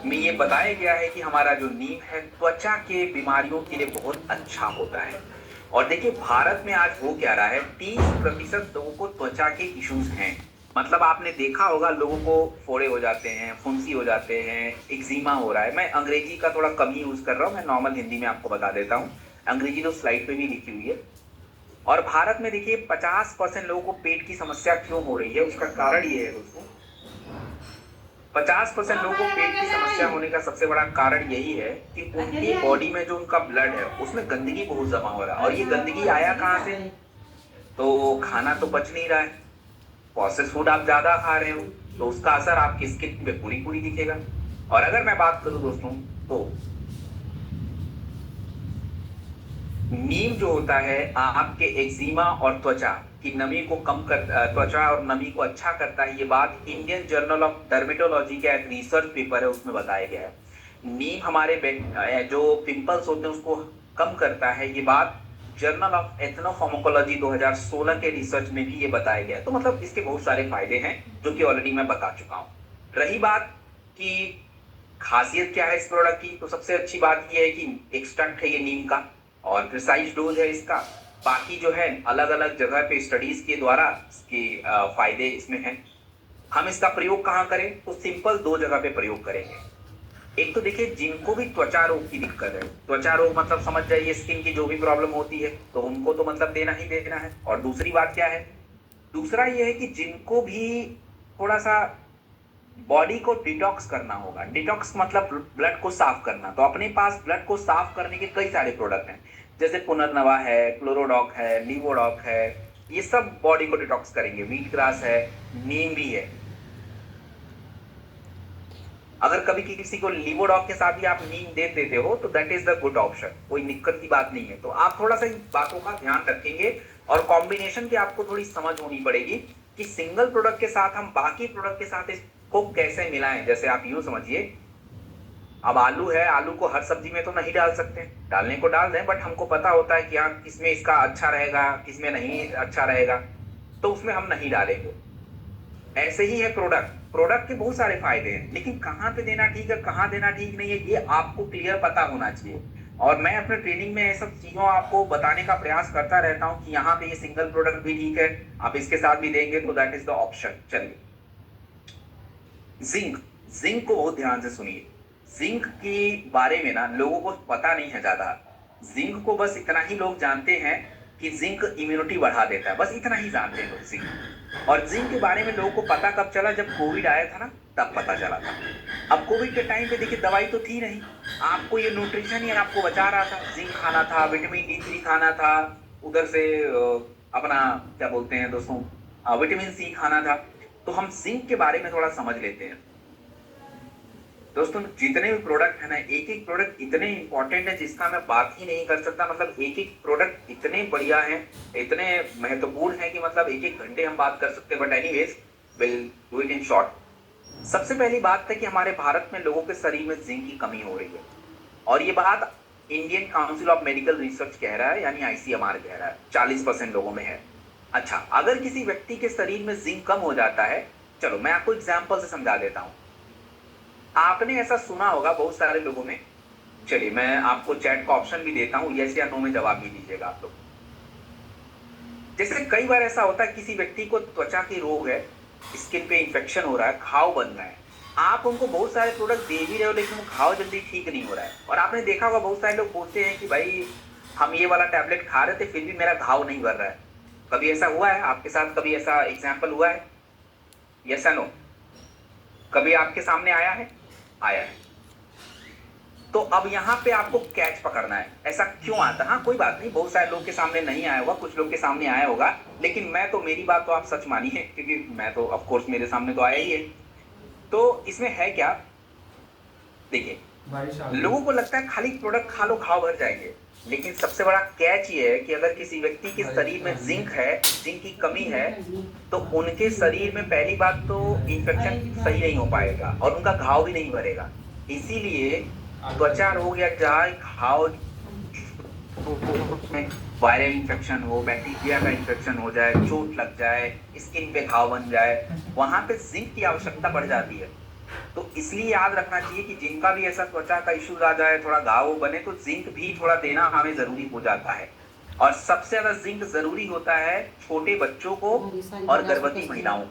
में ये बताया गया है कि हमारा जो नीम है त्वचा के बीमारियों के लिए बहुत अच्छा होता है। और देखिए, भारत में आज हो क्या रहा है, 30% लोगों को त्वचा के इश्यूज हैं। मतलब आपने देखा होगा, लोगों को फोड़े हो जाते हैं, फुंसी हो जाते हैं, एक्जिमा हो रहा है। मैं अंग्रेजी का थोड़ा कम ही यूज कर रहा हूँ, मैं नॉर्मल हिंदी में आपको बता देता हूँ। अंग्रेजी तो स्लाइड पे भी लिखी हुई है। और भारत में देखिए 50% लोगों को पेट की समस्या क्यों हो रही है, उसका कारण ये है दोस्तों, 50% लोगों को पेट की समस्या होने का सबसे बड़ा कारण यही है कि उनकी बॉडी में जो उनका ब्लड है उसमें गंदगी बहुत जमा हो रहा है। और ये गंदगी आया कहाँ से? तो खाना तो पच नहीं रहा है, प्रोसेस फूड आप ज्यादा खा रहे हो, तो उसका असर आपकी स्किन पे पूरी पूरी दिखेगा। और अगर मैं बात करूं दोस्तों, तो नीम जो होता है आपके एक्जिमा और त्वचा की नमी को कम कर, त्वचा और नमी को अच्छा करता है। ये बात इंडियन जर्नल ऑफ डर्मेटोलॉजी का एक रिसर्च पेपर है, उसमें बताया गया है। नीम हमारे जो पिंपल्स होते हैं उसको कम करता है। ये बात जर्नल ऑफ एथनोफार्माकोलॉजी 2016 के रिसर्च में भी ये बताया गया है। तो मतलब इसके बहुत सारे फायदे हैं जो कि ऑलरेडी मैं बता चुका हूँ। रही बात कि खासियत क्या है इस प्रोडक्ट की, तो सबसे अच्छी बात ये है कि एक्सट्रैक्ट है ये नीम का और प्रिसाइज डोज है इसका। बाकी जो है अलग अलग जगह पे स्टडीज के द्वारा इसके फायदे इसमें हैं। हम इसका प्रयोग कहाँ करें, तो सिंपल 2 जगह पे प्रयोग करेंगे। एक तो देखिए, जिनको भी त्वचा रोग की दिक्कत है, त्वचा रोग मतलब समझ जाइए स्किन की जो भी प्रॉब्लम होती है, तो उनको तो मतलब देना ही देना है। और दूसरी बात क्या है, दूसरा ये है कि जिनको भी थोड़ा सा बॉडी को डिटॉक्स करना होगा, डिटॉक्स मतलब ब्लड को साफ करना, तो अपने पास ब्लड को साफ करने के कई सारे प्रोडक्ट हैं, जैसे पुनर्नवा है, क्लोरोडॉक है, लीवोडॉक है, ये सब बॉडी को डिटॉक्स करेंगे। व्हीट ग्रास है, नीम भी है। अगर कभी किसी को लीवोडॉक के साथ भी आप नीम दे देते हो तो that is the good option, कोई दिक्कत की बात नहीं है। तो आप थोड़ा सा इन बातों का ध्यान रखेंगे और कॉम्बिनेशन की आपको थोड़ी समझ होनी पड़ेगी कि सिंगल प्रोडक्ट के साथ हम बाकी प्रोडक्ट के साथ इसको कैसे मिलाएं। जैसे आप यूं समझिए अब आलू है, आलू को हर सब्जी में तो नहीं डाल सकते, डालने को डाल दें, बट हमको पता होता है कि हाँ किसमें इसका अच्छा रहेगा, किसमें नहीं अच्छा रहेगा, तो उसमें हम नहीं डालेंगे। ऐसे ही है प्रोडक्ट, प्रोडक्ट के बहुत सारे फायदे हैं, लेकिन कहाँ पे देना ठीक है, कहाँ देना ठीक नहीं है, ये आपको क्लियर पता होना चाहिए। और मैं अपने ट्रेनिंग में ये सब चीजों आपको बताने का प्रयास करता रहता हूँ कि यहाँ पे ये सिंगल प्रोडक्ट भी ठीक है, आप इसके साथ भी देंगे तो दैट इज द ऑप्शन। चलिए, जिंक, जिंक को बहुत ध्यान से सुनिए। जिंक के बारे में ना लोगों को पता नहीं है ज्यादा। जिंक को बस इतना ही लोग जानते हैं कि जिंक इम्यूनिटी बढ़ा देता है, बस इतना ही जानते हैं लोग जिंक। और जिंक के बारे में लोगों को पता कब चला, जब कोविड आया था ना, तब पता चला था। अब कोविड के टाइम पे देखिए दवाई तो थी नहीं, आपको ये न्यूट्रिशन ही आपको बचा रहा था। जिंक खाना था, विटामिन D3 खाना था, उधर से अपना क्या बोलते हैं दोस्तों, विटामिन C खाना था। तो हम जिंक के बारे में थोड़ा समझ लेते हैं। दोस्तों जितने भी प्रोडक्ट है ना, एक एक प्रोडक्ट इतने इंपॉर्टेंट है जिसका मैं बात ही नहीं कर सकता। मतलब एक एक प्रोडक्ट इतने बढ़िया हैं, इतने महत्वपूर्ण है कि मतलब एक एक घंटे हम बात कर सकते हैं, but anyways will do it in short. सबसे पहली बात है कि हमारे भारत में लोगों के शरीर में जिंक की कमी हो रही है, और ये बात Indian council of medical research कह रहा है, यानी ICMR कह रहा है, 40% लोगों में है। अच्छा, अगर किसी व्यक्ति के शरीर में जिंक कम हो जाता है, चलो मैं आपको एग्जाम्पल से समझा देता हूं। आपने ऐसा सुना होगा बहुत सारे लोगों में, चलिए मैं आपको चैट का ऑप्शन भी देता हूं, यस या नो में जवाब भी दीजिएगा आप लोग। जैसे कई बार ऐसा होता है किसी व्यक्ति को त्वचा की रोग है, स्किन पे इंफेक्शन हो रहा है, घाव बन रहा है, आप उनको बहुत सारे प्रोडक्ट दे भी रहे हो लेकिन वो घाव जल्दी ठीक नहीं हो रहा है। और आपने देखा होगा बहुत सारे लोग बोलते हैं कि भाई हम ये वाला टैबलेट खा रहे थे फिर भी मेरा घाव नहीं भर रहा है। कभी ऐसा हुआ है आपके साथ? कभी ऐसा एग्जाम्पल हुआ है? यस या नो? कभी आपके सामने आया है? आया है। तो अब यहाँ पे आपको कैच पकड़ना है, ऐसा क्यों आता है। हाँ कोई बात नहीं, बहुत सारे लोग के सामने नहीं आया होगा, कुछ लोग के सामने आया होगा, लेकिन मैं तो, मेरी बात तो आप सच मानिए, क्योंकि मैं तो ऑफ कोर्स मेरे सामने तो आया ही है। तो इसमें है क्या, देखिए लोगों को लगता है खाली प्रोडक्ट खा लो घाव भर जाएंगे, लेकिन सबसे बड़ा कैच ये है कि अगर किसी व्यक्ति के शरीर में जिंक है, जिंक की कमी है, तो उनके शरीर में पहली बात तो इंफेक्शन सही नहीं हो पाएगा और उनका घाव भी नहीं भरेगा। इसीलिए त्वचा रोग या चाहे घाव, वायरल इंफेक्शन हो, बैक्टीरिया का इंफेक्शन हो जाए, चोट लग जाए, स्किन पे घाव बन जाए, वहां पे जिंक की आवश्यकता बढ़ जाती है। तो इसलिए याद रखना चाहिए कि जिनका भी ऐसा त्वचा का इश्यूज आ जाए, थोड़ा घाव बने, तो जिंक भी थोड़ा देना हमें जरूरी हो जाता है। और सबसे ज्यादा जिंक जरूरी होता है छोटे बच्चों को और गर्भवती महिलाओं।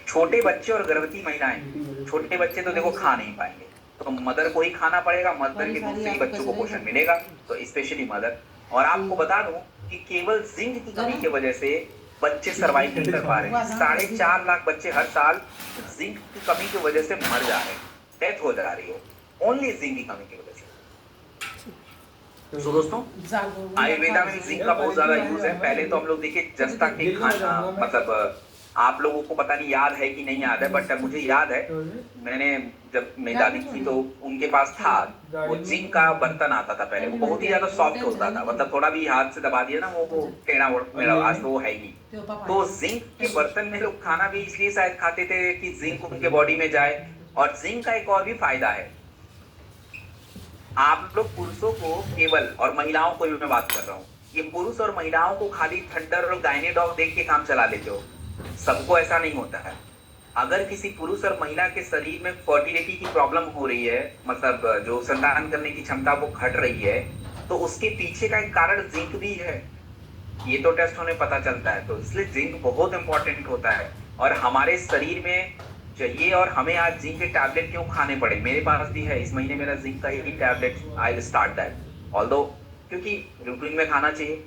छोटे बच्चे और गर्भवती महिलाएं, छोटे बच्चे तो देखो खा नहीं पाएंगे, तो मदर को ही खाना पड़ेगा, मदर के दूध से ही बच्चों को पोषण मिलेगा, तो स्पेशली मदर। और आपको बता दूं कि केवल जिंक की कमी की वजह से बच्चे सर्वाइव नहीं कर पा रहे हैं। 4.5 लाख बच्चे हर साल जिंक की कमी की वजह से मर जा रहे हैं, डेथ हो जा रही है, ओनली जिंक की कमी की वजह से। तो दोस्तों आयुर्वेदा में जिंक का बहुत ज्यादा यूज है। पहले तो हम लोग देखिए जस्ता के खाना, मतलब आप लोगों को पता नहीं याद है कि नहीं याद है, बट मुझे याद है, मैंने जब मेरी दादी थी तो उनके पास था, वो जिंक का बर्तन आता था पहले, वो बहुत ही ज्यादा सॉफ्ट होता था, मतलब थोड़ा भी हाथ से दबा दिया ना वो टेढ़ा मेरा, आज तो वो है ही। तो जिंक के बर्तन में लोग खाना भी इसलिए शायद खाते थे कि जिंक उनके बॉडी में जाए। और जिंक का एक और भी फायदा है, आप लोग पुरुषों को केवल, और महिलाओं को भी मैं बात कर रहा हूँ, ये पुरुष और महिलाओं को खाली थंडर और गायने डॉग देख के काम चला लेते हो, सबको ऐसा नहीं होता है। अगर किसी पुरुष और महिला के शरीर में फर्टिलिटी की प्रॉब्लम हो रही है, मतलब जो संतान करने की क्षमता वो घट रही है, तो उसके पीछे का एक कारण जिंक भी है, ये तो टेस्ट होने पता चलता है। तो इसलिए जिंक बहुत इंपॉर्टेंट होता है और हमारे शरीर में चाहिए। और हमें आज जिंक के टैबलेट क्यों खाने पड़े, मेरे पास भी है, इस महीने मेरा जिंक का ही tablet, I will start that although, क्योंकि रूटीन में खाना चाहिए।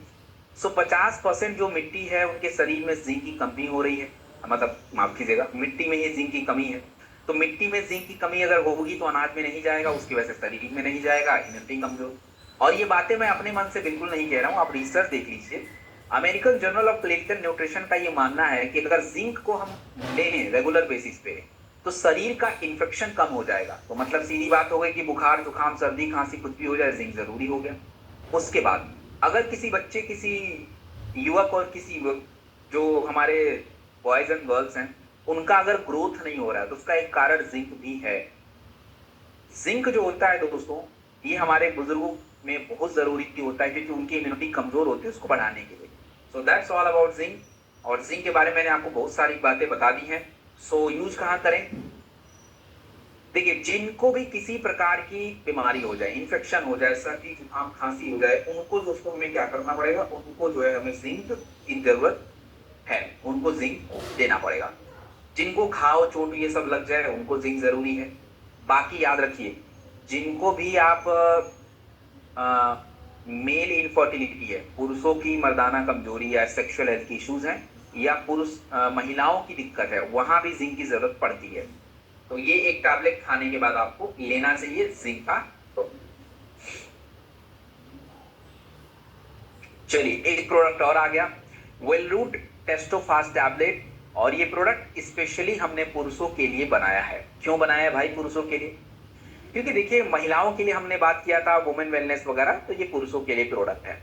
सो 50% जो मिट्टी है उनके शरीर में जिंक की कमी हो रही है, मतलब माफ कीजिएगा, मिट्टी में ही जिंक की कमी है। तो मिट्टी में जिंक की कमी अगर होगी तो अनाज में नहीं जाएगा, उसकी वजह से शरीर में नहीं जाएगा, इम्यूनिटी कमजोर। और ये बातें मैं अपने मन से बिल्कुल नहीं कह रहा हूँ, आप रिसर्च देख लीजिए। American journal of clinical nutrition का ये मानना है कि अगर जिंक को हम लें रेगुलर बेसिस पे तो शरीर का इन्फेक्शन कम हो जाएगा। तो मतलब सीधी बात हो गई कि बुखार जुकाम सर्दी खांसी कुछ भी हो जाए, जिंक जरूरी हो गया। उसके बाद अगर किसी बच्चे, किसी युवक और किसी जो हमारे बॉयज एंड गर्ल्स हैं, उनका अगर ग्रोथ नहीं हो रहा है तो उसका एक कारण जिंक भी है। जिंक जो होता है दोस्तों, ये हमारे बुजुर्गों में बहुत जरूरी होता है क्योंकि उनकी इम्यूनिटी कमजोर होती है उसको बढ़ाने के लिए। So that's all about zinc. और जिंक के बारे में मैंने आपको बहुत सारी बातें बता दी हैं। सो यूज कहाँ करें? देखिए, जिनको भी किसी प्रकार की बीमारी हो जाए, इन्फेक्शन हो जाए, सर्दी जुकाम खांसी हो जाए, उनको दोस्तों हमें क्या करना पड़ेगा? उनको जो है हमें जिंक की जरूरत है, उनको जिंक देना पड़ेगा। जिनको घाव चोट ये सब लग जाए उनको जिंक जरूरी है। बाकी याद रखिए, जिनको भी आप मेल इनफर्टिलिटी है, पुरुषों की मर्दाना कमजोरी या सेक्सुअल हेल्थ की इश्यूज हैं, या पुरुष महिलाओं की दिक्कत है, वहां भी जिंक की जरूरत पड़ती है। तो ये एक टैबलेट खाने के बाद आपको लेना चाहिए जिंक का। तो चलिए, एक प्रोडक्ट और आ गया, वेल रूट टेस्टोफास्ट टैबलेट। और ये प्रोडक्ट स्पेशली हमने पुरुषों के लिए बनाया है। क्यों बनाया है भाई पुरुषों के लिए? क्योंकि देखिए, महिलाओं के लिए हमने बात किया था वुमेन वेलनेस वगैरह, तो ये पुरुषों के लिए प्रोडक्ट है।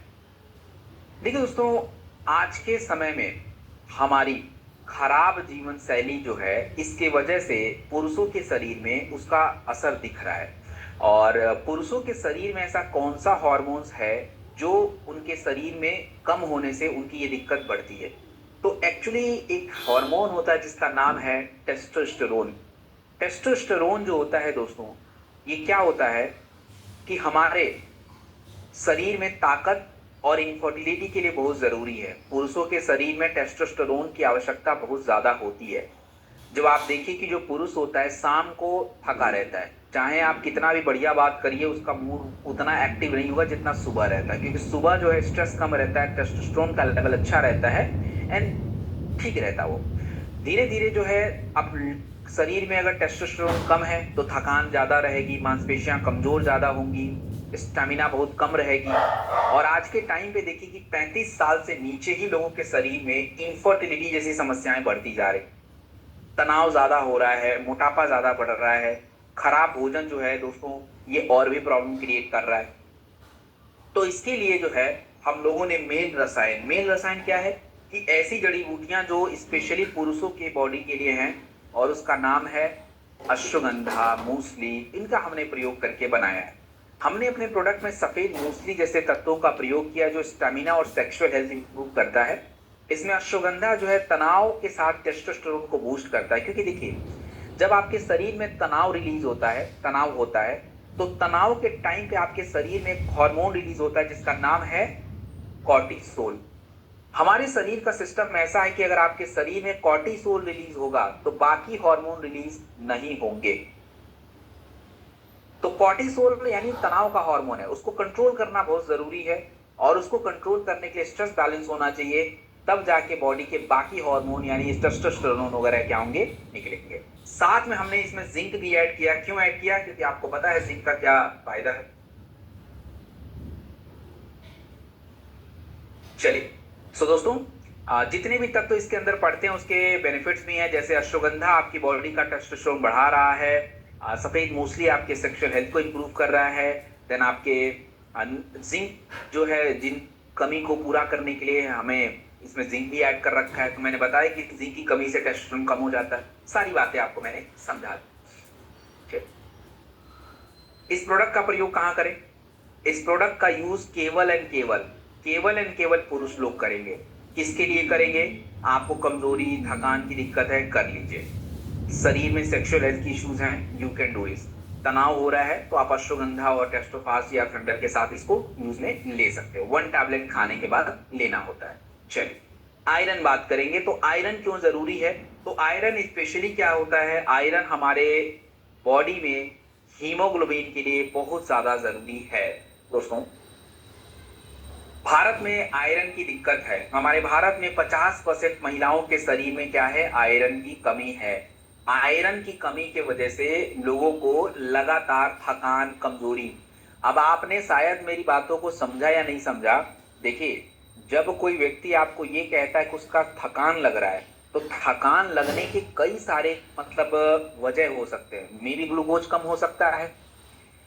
देखिए दोस्तों, आज के समय में हमारी खराब जीवन शैली जो है, इसके वजह से पुरुषों के शरीर में उसका असर दिख रहा है। और पुरुषों के शरीर में ऐसा कौन सा हार्मोन्स है जो उनके शरीर में कम होने से उनकी ये दिक्कत बढ़ती है? तो एक्चुअली एक हार्मोन होता है जिसका नाम है टेस्टोस्टेरोन। टेस्टोस्टेरोन जो होता है दोस्तों, ये क्या होता है कि हमारे शरीर में ताकत और इनफर्टिलिटी के लिए बहुत जरूरी है। पुरुषों के शरीर में टेस्टोस्टेरोन की आवश्यकता बहुत ज्यादा होती है। जब आप देखिए कि जो पुरुष होता है शाम को थका रहता है, चाहे आप कितना भी बढ़िया बात करिए, उसका मूड उतना एक्टिव नहीं होगा जितना सुबह रहता है, क्योंकि सुबह जो है स्ट्रेस कम रहता है, टेस्टोस्टेरोन का लेवल अच्छा रहता है एंड ठीक रहता है वो। धीरे धीरे जो है, अब शरीर में अगर टेस्टोस्टेरोन कम है तो थकान ज्यादा रहेगी, मांसपेशियां कमजोर ज्यादा होंगी, स्टेमिना बहुत कम रहेगी। और आज के टाइम पे देखिए कि 35 साल से नीचे ही लोगों के शरीर में इनफर्टिलिटी जैसी समस्याएं बढ़ती जा रही, तनाव ज्यादा हो रहा है, मोटापा ज्यादा बढ़ रहा है, खराब भोजन जो है दोस्तों, ये और भी प्रॉब्लम क्रिएट कर रहा है। तो इसके लिए जो है हम लोगों ने मेल रसायन क्या है कि ऐसी जड़ी बूटियां जो स्पेशली पुरुषों के बॉडी के लिए हैं, और उसका नाम है अश्वगंधा, मूसली, इनका हमने प्रयोग करके बनाया है। हमने अपने प्रोडक्ट में सफेद मूसली जैसे तत्वों का प्रयोग किया जो स्टेमिना और सेक्सुअल हेल्थ इंप्रूव करता है। इसमें अश्वगंधा जो है तनाव के साथ टेस्टोस्टेरोन को बूस्ट करता है, क्योंकि देखिए, जब आपके शरीर में तनाव रिलीज होता है, तनाव होता है, तो तनाव के टाइम पे आपके शरीर में एक हार्मोन रिलीज होता है जिसका नाम है कॉर्टिसोल। हमारे शरीर का सिस्टम ऐसा है कि अगर आपके शरीर में कॉर्टिसोल रिलीज होगा तो बाकी हार्मोन रिलीज नहीं होंगे। तो कॉर्टिसोल यानी तनाव का हार्मोन है, उसको कंट्रोल करना बहुत जरूरी है। और उसको कंट्रोल करने के लिए स्ट्रेस बैलेंस होना चाहिए, तब जाके बॉडी के बाकी हार्मोन यानी टेस्टोस्टेरोन वगैरह क्या होंगे, निकलेंगे। साथ में हमने इसमें जिंक भी ऐड किया। क्यों ऐड किया? क्योंकि आपको पता है जिंक का क्या फायदा है। चलिए, सो दोस्तों, जितने भी तत्व इसके अंदर पड़ते हैं उसके बेनिफिट्स भी हैं। जैसे अश्वगंधा आपकी बॉडी का टेस्टोस्टेरोन बढ़ा रहा है, सफेद मूसली आपके सेक्सुअल हेल्थ को इंप्रूव कर रहा है, देन आपके जिंक जो है, जिन कमी को पूरा करने के लिए हमें इसमें जिंक भी ऐड कर रखा है। तो मैंने बताया कि जिंक की कमी से टेस्टोस्टेरोन कम हो जाता है। सारी बातें आपको मैंने समझा दी। इस प्रोडक्ट का प्रयोग कहाँ करें? इस प्रोडक्ट का यूज केवल एंड केवल पुरुष लोग करेंगे। किसके लिए करेंगे? आपको कमजोरी, थकान की दिक्कत है, कर लीजिए। शरीर में सेक्सुअल हेल्थ की इश्यूज हैं, यू कैन डू इस। तनाव हो रहा है तो आप अश्वगंधा और टेस्टोफास या खंडर के साथ इसको यूज में ले सकते हो। 1 टैबलेट खाने के बाद लेना होता है। चलिए, आयरन बात करेंगे। तो आयरन क्यों जरूरी है? तो आयरन स्पेशली क्या होता है, आयरन हमारे बॉडी में हीमोग्लोबिन के लिए बहुत ज्यादा जरूरी है। दोस्तों, भारत में आयरन की दिक्कत है। हमारे भारत में 50% महिलाओं के शरीर में क्या है, आयरन की कमी है। आयरन की कमी के वजह से लोगों को लगातार थकान, कमजोरी। अब आपने शायद मेरी बातों को समझा या नहीं समझा। देखिए, जब कोई व्यक्ति आपको ये कहता है कि उसका थकान लग रहा है, तो थकान लगने के कई सारे मतलब वजह हो सकते हैं। मे बी ग्लूकोज कम हो सकता है,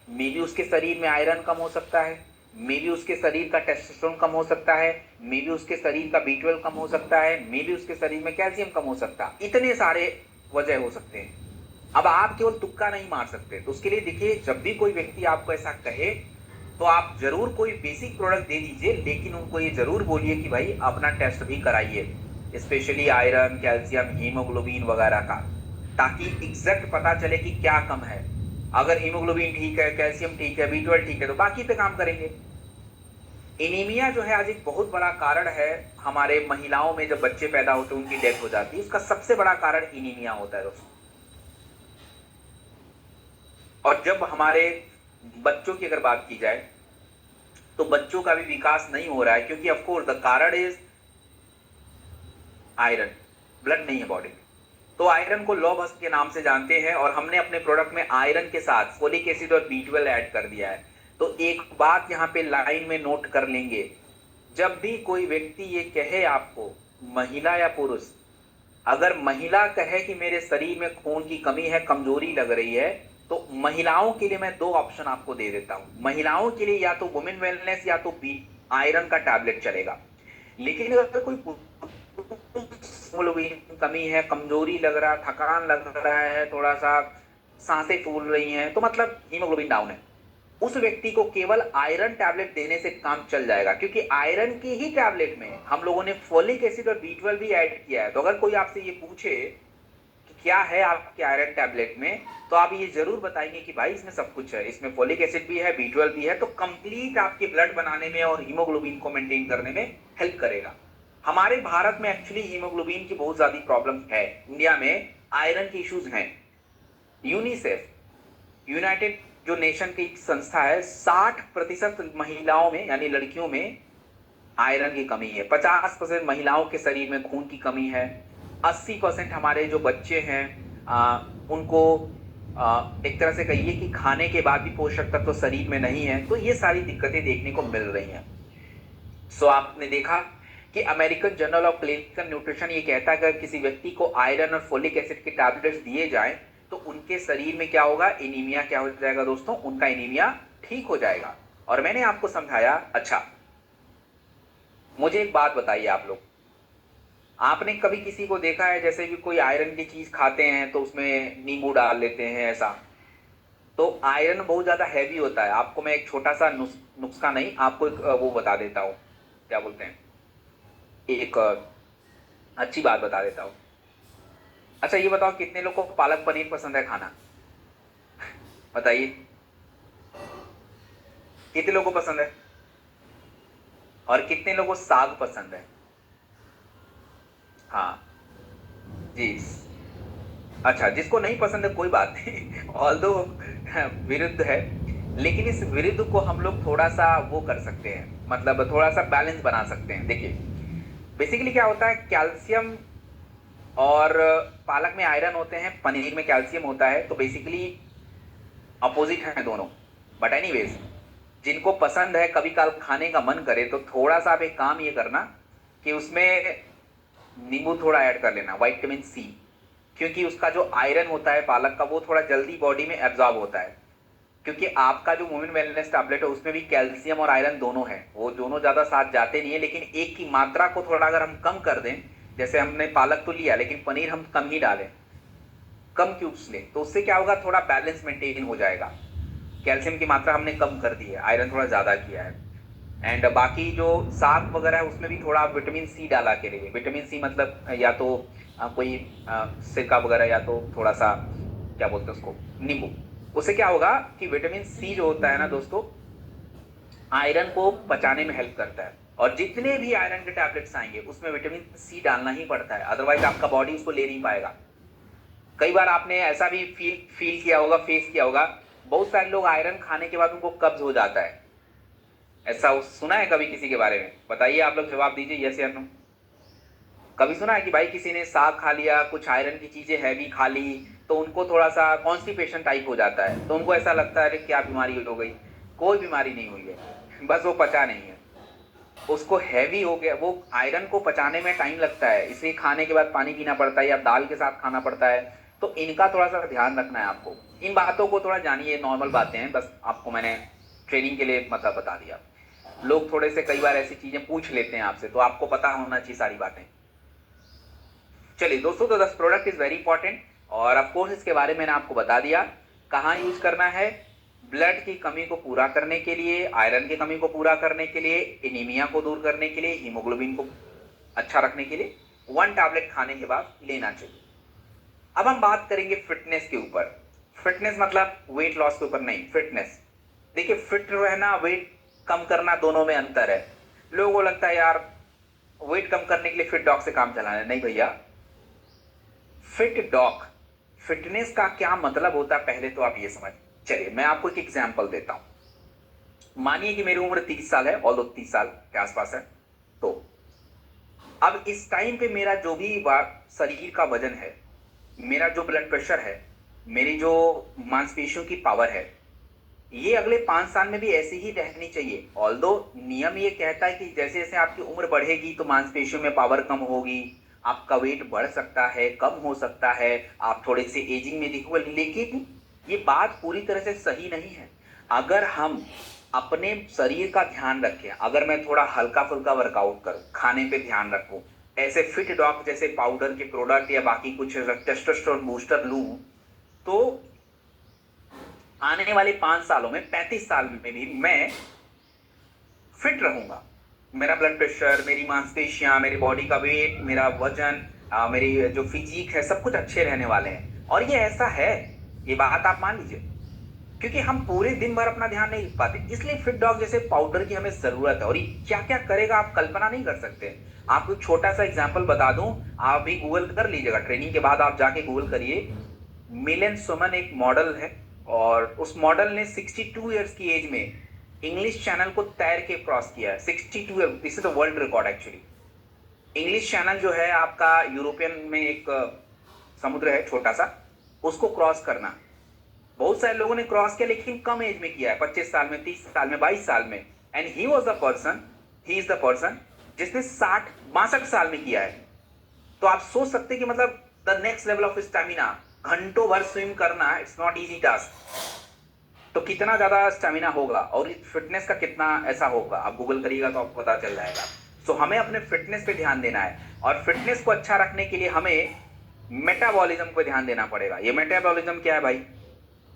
मे बी उसके शरीर में आयरन कम हो सकता है, मे बी उसके शरीर का टेस्टोस्टेरोन कम हो सकता है, मे बी उसके शरीर का B12 कम हो सकता है, मे बी उसके शरीर में कैल्शियम कम हो सकता है। इतने सारे वजह हो सकते हैं। अब आप केवल तुक्का नहीं मार सकते, तो उसके लिए देखिए, जब भी कोई व्यक्ति आपको ऐसा कहे तो आप जरूर कोई बेसिक प्रोडक्ट दे दीजिए, लेकिन उनको ये जरूर बोलिए कि भाई अपना टेस्ट भी कराइए, स्पेशली आयरन, कैल्शियम, हीमोग्लोबिन वगैरह का, ताकि एग्जैक्ट पता चले कि क्या कम है। अगर हीमोग्लोबिन ठीक है, कैल्शियम ठीक है, B12 ठीक है, तो बाकी पे काम करेंगे। एनीमिया जो है आज एक बहुत बड़ा कारण है, हमारे महिलाओं में जब बच्चे पैदा होते हैं उनकी डेथ हो जाती है, उसका सबसे बड़ा कारण एनीमिया होता है दोस्तों। और जब हमारे बच्चों की अगर बात की जाए तो बच्चों का भी विकास नहीं हो रहा है, क्योंकि ऑफ कोर्स द कारण इज आयरन, ब्लड नहीं है बॉडी में। तो आयरन को लौह भस्म के नाम से जानते हैं, और हमने अपने प्रोडक्ट में आयरन के साथ फोलिक एसिड और B12 ऐड कर दिया है। तो एक बात यहाँ पे लाइन में नोट कर लेंगे, जब भी कोई व्यक्ति ये कहे आपको, महिला या पुरुष, अगर महिला कहे कि मेरे शरीर में खून की कमी है, कमजोरी लग रही है, तो महिलाओं के लिए मैं दो ऑप्शन आपको दे देता हूं। महिलाओं के लिए या तो वुमेन वेलनेस या तो बी आयरन का टैबलेट चलेगा। लेकिन अगर कोई हीमोग्लोबिन कमी है, कमजोरी लग रहा, थकान लग रहा है, थोड़ा सा सांसें फूल रही हैं, तो मतलब हीमोग्लोबिन डाउन है, उस व्यक्ति को केवल आयरन टैबलेट देने से काम चल जाएगा, क्योंकि आयरन की ही टैबलेट में हम लोगों ने फोलिक एसिड और B12 भी ऐड किया है। तो अगर कोई आपसे ये पूछे कि क्या है आपके आयरन टैबलेट में, तो आप ये जरूर बताएंगे कि भाई इसमें सब कुछ है, इसमें फोलिक एसिड भी है, B12 भी है, तो कंप्लीट आपके ब्लड बनाने में और हीमोग्लोबिन को मेंटेन करने में हेल्प करेगा। हमारे भारत में एक्चुअली हीमोग्लोबिन की बहुत ज्यादा प्रॉब्लम है, इंडिया में आयरन के इश्यूज हैं। यूनिसेफ, यूनाइटेड जो नेशन की संस्था है, 60% महिलाओं में यानी लड़कियों में आयरन की कमी है, 50% महिलाओं के शरीर में खून की कमी है, 80% हमारे जो बच्चे हैं उनको एक तरह से कहिए कि खाने के बाद भी पोषक तत्व तो शरीर में नहीं है। तो ये सारी दिक्कतें देखने को मिल रही हैं। सो आपने देखा कि American journal of clinical nutrition ये कहता है कि अगर किसी व्यक्ति को आयरन और फोलिक एसिड के टैबलेट्स दिए जाएं तो उनके शरीर में क्या होगा, एनीमिया क्या हो जाएगा दोस्तों, उनका एनीमिया ठीक हो जाएगा। और मैंने आपको समझाया। अच्छा, मुझे एक बात बताइए, आप लोग, आपने कभी किसी को देखा है जैसे कि कोई आयरन की चीज खाते हैं तो उसमें नींबू डाल लेते हैं ऐसा? तो आयरन बहुत ज्यादा हैवी होता है। आपको मैं एक छोटा सा नुस्खा नहीं, आपको एक वो बता देता हूँ, क्या बोलते हैं, एक अच्छी बात बता देता हूँ। अच्छा ये बताओ, कितने लोग को पालक पनीर पसंद है खाना? बताइए, कितने लोगों को पसंद है? और कितने लोगों को साग पसंद है? हाँ जी। अच्छा, जिसको नहीं पसंद है कोई बात नहीं, ऑल दो विरुद्ध है, लेकिन इस विरुद्ध को हम लोग थोड़ा सा वो कर सकते हैं, मतलब थोड़ा सा बैलेंस बना सकते हैं। देखिए बेसिकली क्या होता है, कैल्शियम और पालक में आयरन होते हैं, पनीर में कैल्शियम होता है, तो बेसिकली अपोजिट है दोनों। बट एनीवेज, जिनको पसंद है, कभी काल खाने का मन करे, तो थोड़ा सा आप एक काम ये करना कि उसमें नींबू थोड़ा ऐड कर लेना, विटामिन सी, क्योंकि उसका जो आयरन होता है पालक का, वो थोड़ा जल्दी बॉडी में एब्जॉर्ब होता है। क्योंकि आपका जो वुमेन वेलनेस टैबलेट है उसमें भी कैल्शियम और आयरन दोनों है, वो दोनों ज्यादा साथ जाते नहीं है, लेकिन एक की मात्रा को थोड़ा अगर हम कम कर दें, जैसे हमने पालक तो लिया लेकिन पनीर हम कम ही डालें, कम क्यूब्स लें, तो उससे क्या होगा, थोड़ा बैलेंस मेंटेन हो जाएगा। कैल्शियम की मात्रा हमने कम कर दी है, आयरन थोड़ा ज्यादा किया है। एंड बाकी जो साग वगैरह है उसमें भी थोड़ा विटामिन सी डाला के लिए, विटामिन सी मतलब या तो कोई सिरका वगैरह, या तो थोड़ा सा क्या बोलते हैं उसको, नींबू। उससे क्या होगा कि विटामिन सी जो होता है ना दोस्तों, आयरन को पचाने में हेल्प करता है। और जितने भी आयरन के टैबलेट्स आएंगे उसमें विटामिन सी डालना ही पड़ता है, अदरवाइज आपका बॉडी उसको ले नहीं पाएगा। कई बार आपने ऐसा भी फील किया होगा, फेस किया होगा, बहुत सारे लोग आयरन खाने के बाद उनको कब्ज हो जाता है। ऐसा सुना है कभी किसी के बारे में? बताइए, आप लोग जवाब दीजिए, यस या नो। कभी सुना है कि भाई किसी ने साग खा लिया, कुछ आयरन की चीजें हैवी खा ली, तो उनको थोड़ा सा कॉन्स्टिपेशन टाइप हो जाता है, तो उनको ऐसा लगता है अरे क्या बीमारी हो गई? कोई बीमारी नहीं हुई है, बस वो पचा नहीं है, उसको हैवी हो गया। वो आयरन को पचाने में टाइम लगता है, इसलिए खाने के बाद पानी पीना पड़ता है या दाल के साथ खाना पड़ता है। तो इनका थोड़ा सा ध्यान रखना है आपको, इन बातों को थोड़ा जानिए, नॉर्मल बातें हैं, बस आपको मैंने ट्रेनिंग के लिए मतलब बता दिया। लोग थोड़े से कई बार ऐसी चीजें पूछ लेते हैं आपसे, तो आपको पता होना चाहिए सारी बातें। चलिए दोस्तों, तो दस प्रोडक्ट इज वेरी इंपॉर्टेंट, और ऑफ कोर्स इसके बारे में मैंने आपको बता दिया। कहाँ यूज करना है? ब्लड की कमी को पूरा करने के लिए, आयरन की कमी को पूरा करने के लिए, एनीमिया को दूर करने के लिए, हीमोग्लोबिन को अच्छा रखने के लिए 1 टैबलेट खाने के बाद लेना चाहिए। अब हम बात करेंगे फिटनेस के ऊपर। फिटनेस मतलब वेट लॉस के ऊपर नहीं, फिटनेस। देखिए, फिट रहना, वेट कम करना, दोनों में अंतर है। लोगों को लगता है यार वेट कम करने के लिए फिट डॉग से काम चलाना है। नहीं भैया, फिट डॉग, फिटनेस का क्या मतलब होता है पहले तो आप ये समझ। चलिए मैं आपको एक एग्जांपल देता हूं। मानिए कि मेरी उम्र 30 साल है, और 30 साल के आसपास है। तो अब इस टाइम पे मेरा जो भी शरीर का वजन है, मेरा जो ब्लड प्रेशर है, मेरी जो मांसपेशियों की पावर है, ये अगले 5 साल में भी ऐसी ही रहनी चाहिए। ऑल्दो नियम ये कहता है कि जैसे जैसे आपकी उम्र बढ़ेगी तो मांसपेशियों में पावर कम होगी, आपका वेट बढ़ सकता है, कम हो सकता है, आप थोड़े से एजिंग में दिखोगे, लेकिन ये बात पूरी तरह से सही नहीं है। अगर हम अपने शरीर का ध्यान रखें, अगर मैं थोड़ा हल्का फुल्का वर्कआउट करूं, खाने पे ध्यान रखूं, ऐसे फिट डॉग जैसे पाउडर के प्रोडक्ट या बाकी कुछ टेस्टोस्टेरोन बूस्टर लूं, तो आने वाले 5 सालों में, 35 साल में भी मैं फिट रहूंगा। मेरा ब्लड प्रेशर, मेरी मांसपेशियां, मेरी बॉडी का वेट, मेरा वजन, मेरी जो फिजिक है, सब कुछ अच्छे रहने वाले हैं। और ये ऐसा है, ये बात आप मान लीजिए, क्योंकि हम पूरे दिन भर अपना ध्यान नहीं रख पाते। इसलिए फिट डॉग जैसे पाउडर की हमें जरूरत है। और ये क्या क्या करेगा आप कल्पना नहीं कर सकते। आपको एक छोटा सा एग्जांपल बता दूं, आप भी गूगल कर लीजिएगा, ट्रेनिंग के बाद आप जाके गूगल करिए। मिलन सुमन एक मॉडल है, और उस मॉडल ने 62 ईयर्स की एज में इंग्लिश चैनल को तैर के क्रॉस किया है। 62 year, this is the world record actually. English channel जो है आपका यूरोपियन में एक समुद्र है छोटा सा, उसको क्रॉस करना बहुत सारे लोगों ने क्रॉस किया, लेकिन कम एज में किया है, 25 साल में, 30 साल में, 22 साल में। And he was the person, he is the person जिसने 62 साल में किया है। तो आप सोच सकते हैं कि मतलब the next level of stamina, घंटों भर स्विम करना, इट्स नॉट इजी टास्क। तो कितना ज्यादा स्टेमिना होगा और फिटनेस का कितना ऐसा होगा, आप गूगल करिएगा तो आपको पता चल जाएगा। सो हमें अपने फिटनेस पे ध्यान देना है, और फिटनेस को अच्छा रखने के लिए हमें मेटाबॉलिज्म पे ध्यान देना पड़ेगा। ये मेटाबॉलिज्म क्या है भाई?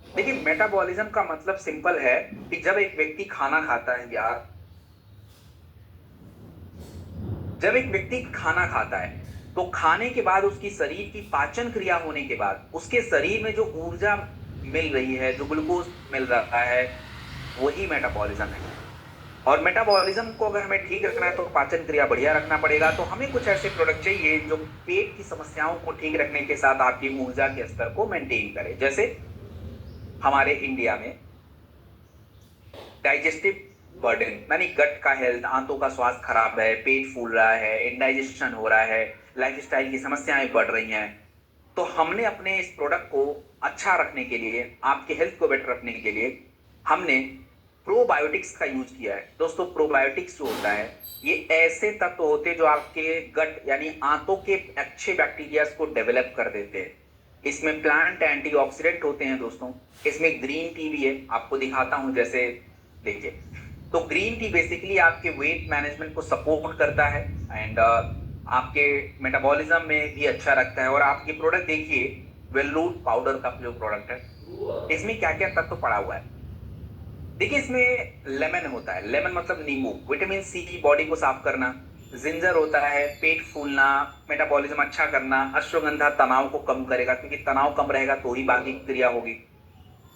देखिए, मेटाबॉलिज्म का मतलब सिंपल है कि जब एक व्यक्ति खाना खाता है यार, जब एक व्यक्ति खाना खाता है तो खाने के बाद उसकी शरीर की पाचन क्रिया होने के बाद उसके शरीर में जो ऊर्जा मिल रही है, जो ग्लूकोज मिल रहा है, वही मेटाबॉलिज्म है। और मेटाबॉलिज्म को अगर हमें ठीक रखना है तो पाचन क्रिया बढ़िया रखना पड़ेगा। तो हमें कुछ ऐसे प्रोडक्ट चाहिए जो पेट की समस्याओं को ठीक रखने के साथ आपकी ऊर्जा के स्तर को मेंटेन करे। जैसे हमारे इंडिया में डाइजेस्टिव बर्डन, यानी गट का हेल्थ, आंतों का स्वास्थ्य खराब है, पेट फूल रहा है, इंडाइजेशन हो रहा है, लाइफस्टाइल की समस्याएं बढ़ रही हैं। तो हमने अपने इस प्रोडक्ट को अच्छा रखने के लिए, आपके हेल्थ को बेटर रखने के लिए, हमने प्रोबायोटिक्स का यूज किया है। दोस्तों, प्रोबायोटिक्स जो होता है, ये ऐसे तत्व होते हैं जो आपके गट यानी आंतों के अच्छे बैक्टीरिया को डेवलप कर देते हैं। इसमें प्लांट एंटीऑक्सीडेंट होते हैं दोस्तों। इसमें ग्रीन टी भी है, आपको दिखाता हूं, जैसे देखिए। तो ग्रीन टी बेसिकली आपके वेट मैनेजमेंट को सपोर्ट करता है, एंड आपके मेटाबॉलिज्म में भी अच्छा रखता है। और आपके प्रोडक्ट देखिए, वेलरूट पाउडर का जो प्रोडक्ट है, इसमें क्या क्या तत्व पड़ा हुआ है। देखिए, इसमें लेमन होता है, लेमन मतलब नींबू, विटामिन सी की बॉडी को साफ करना, जिंजर होता है पेट फूलना, मेटाबॉलिज्म अच्छा करना, अश्वगंधा तनाव को कम करेगा, क्योंकि तनाव कम रहेगा तो ही बाकी क्रिया होगी।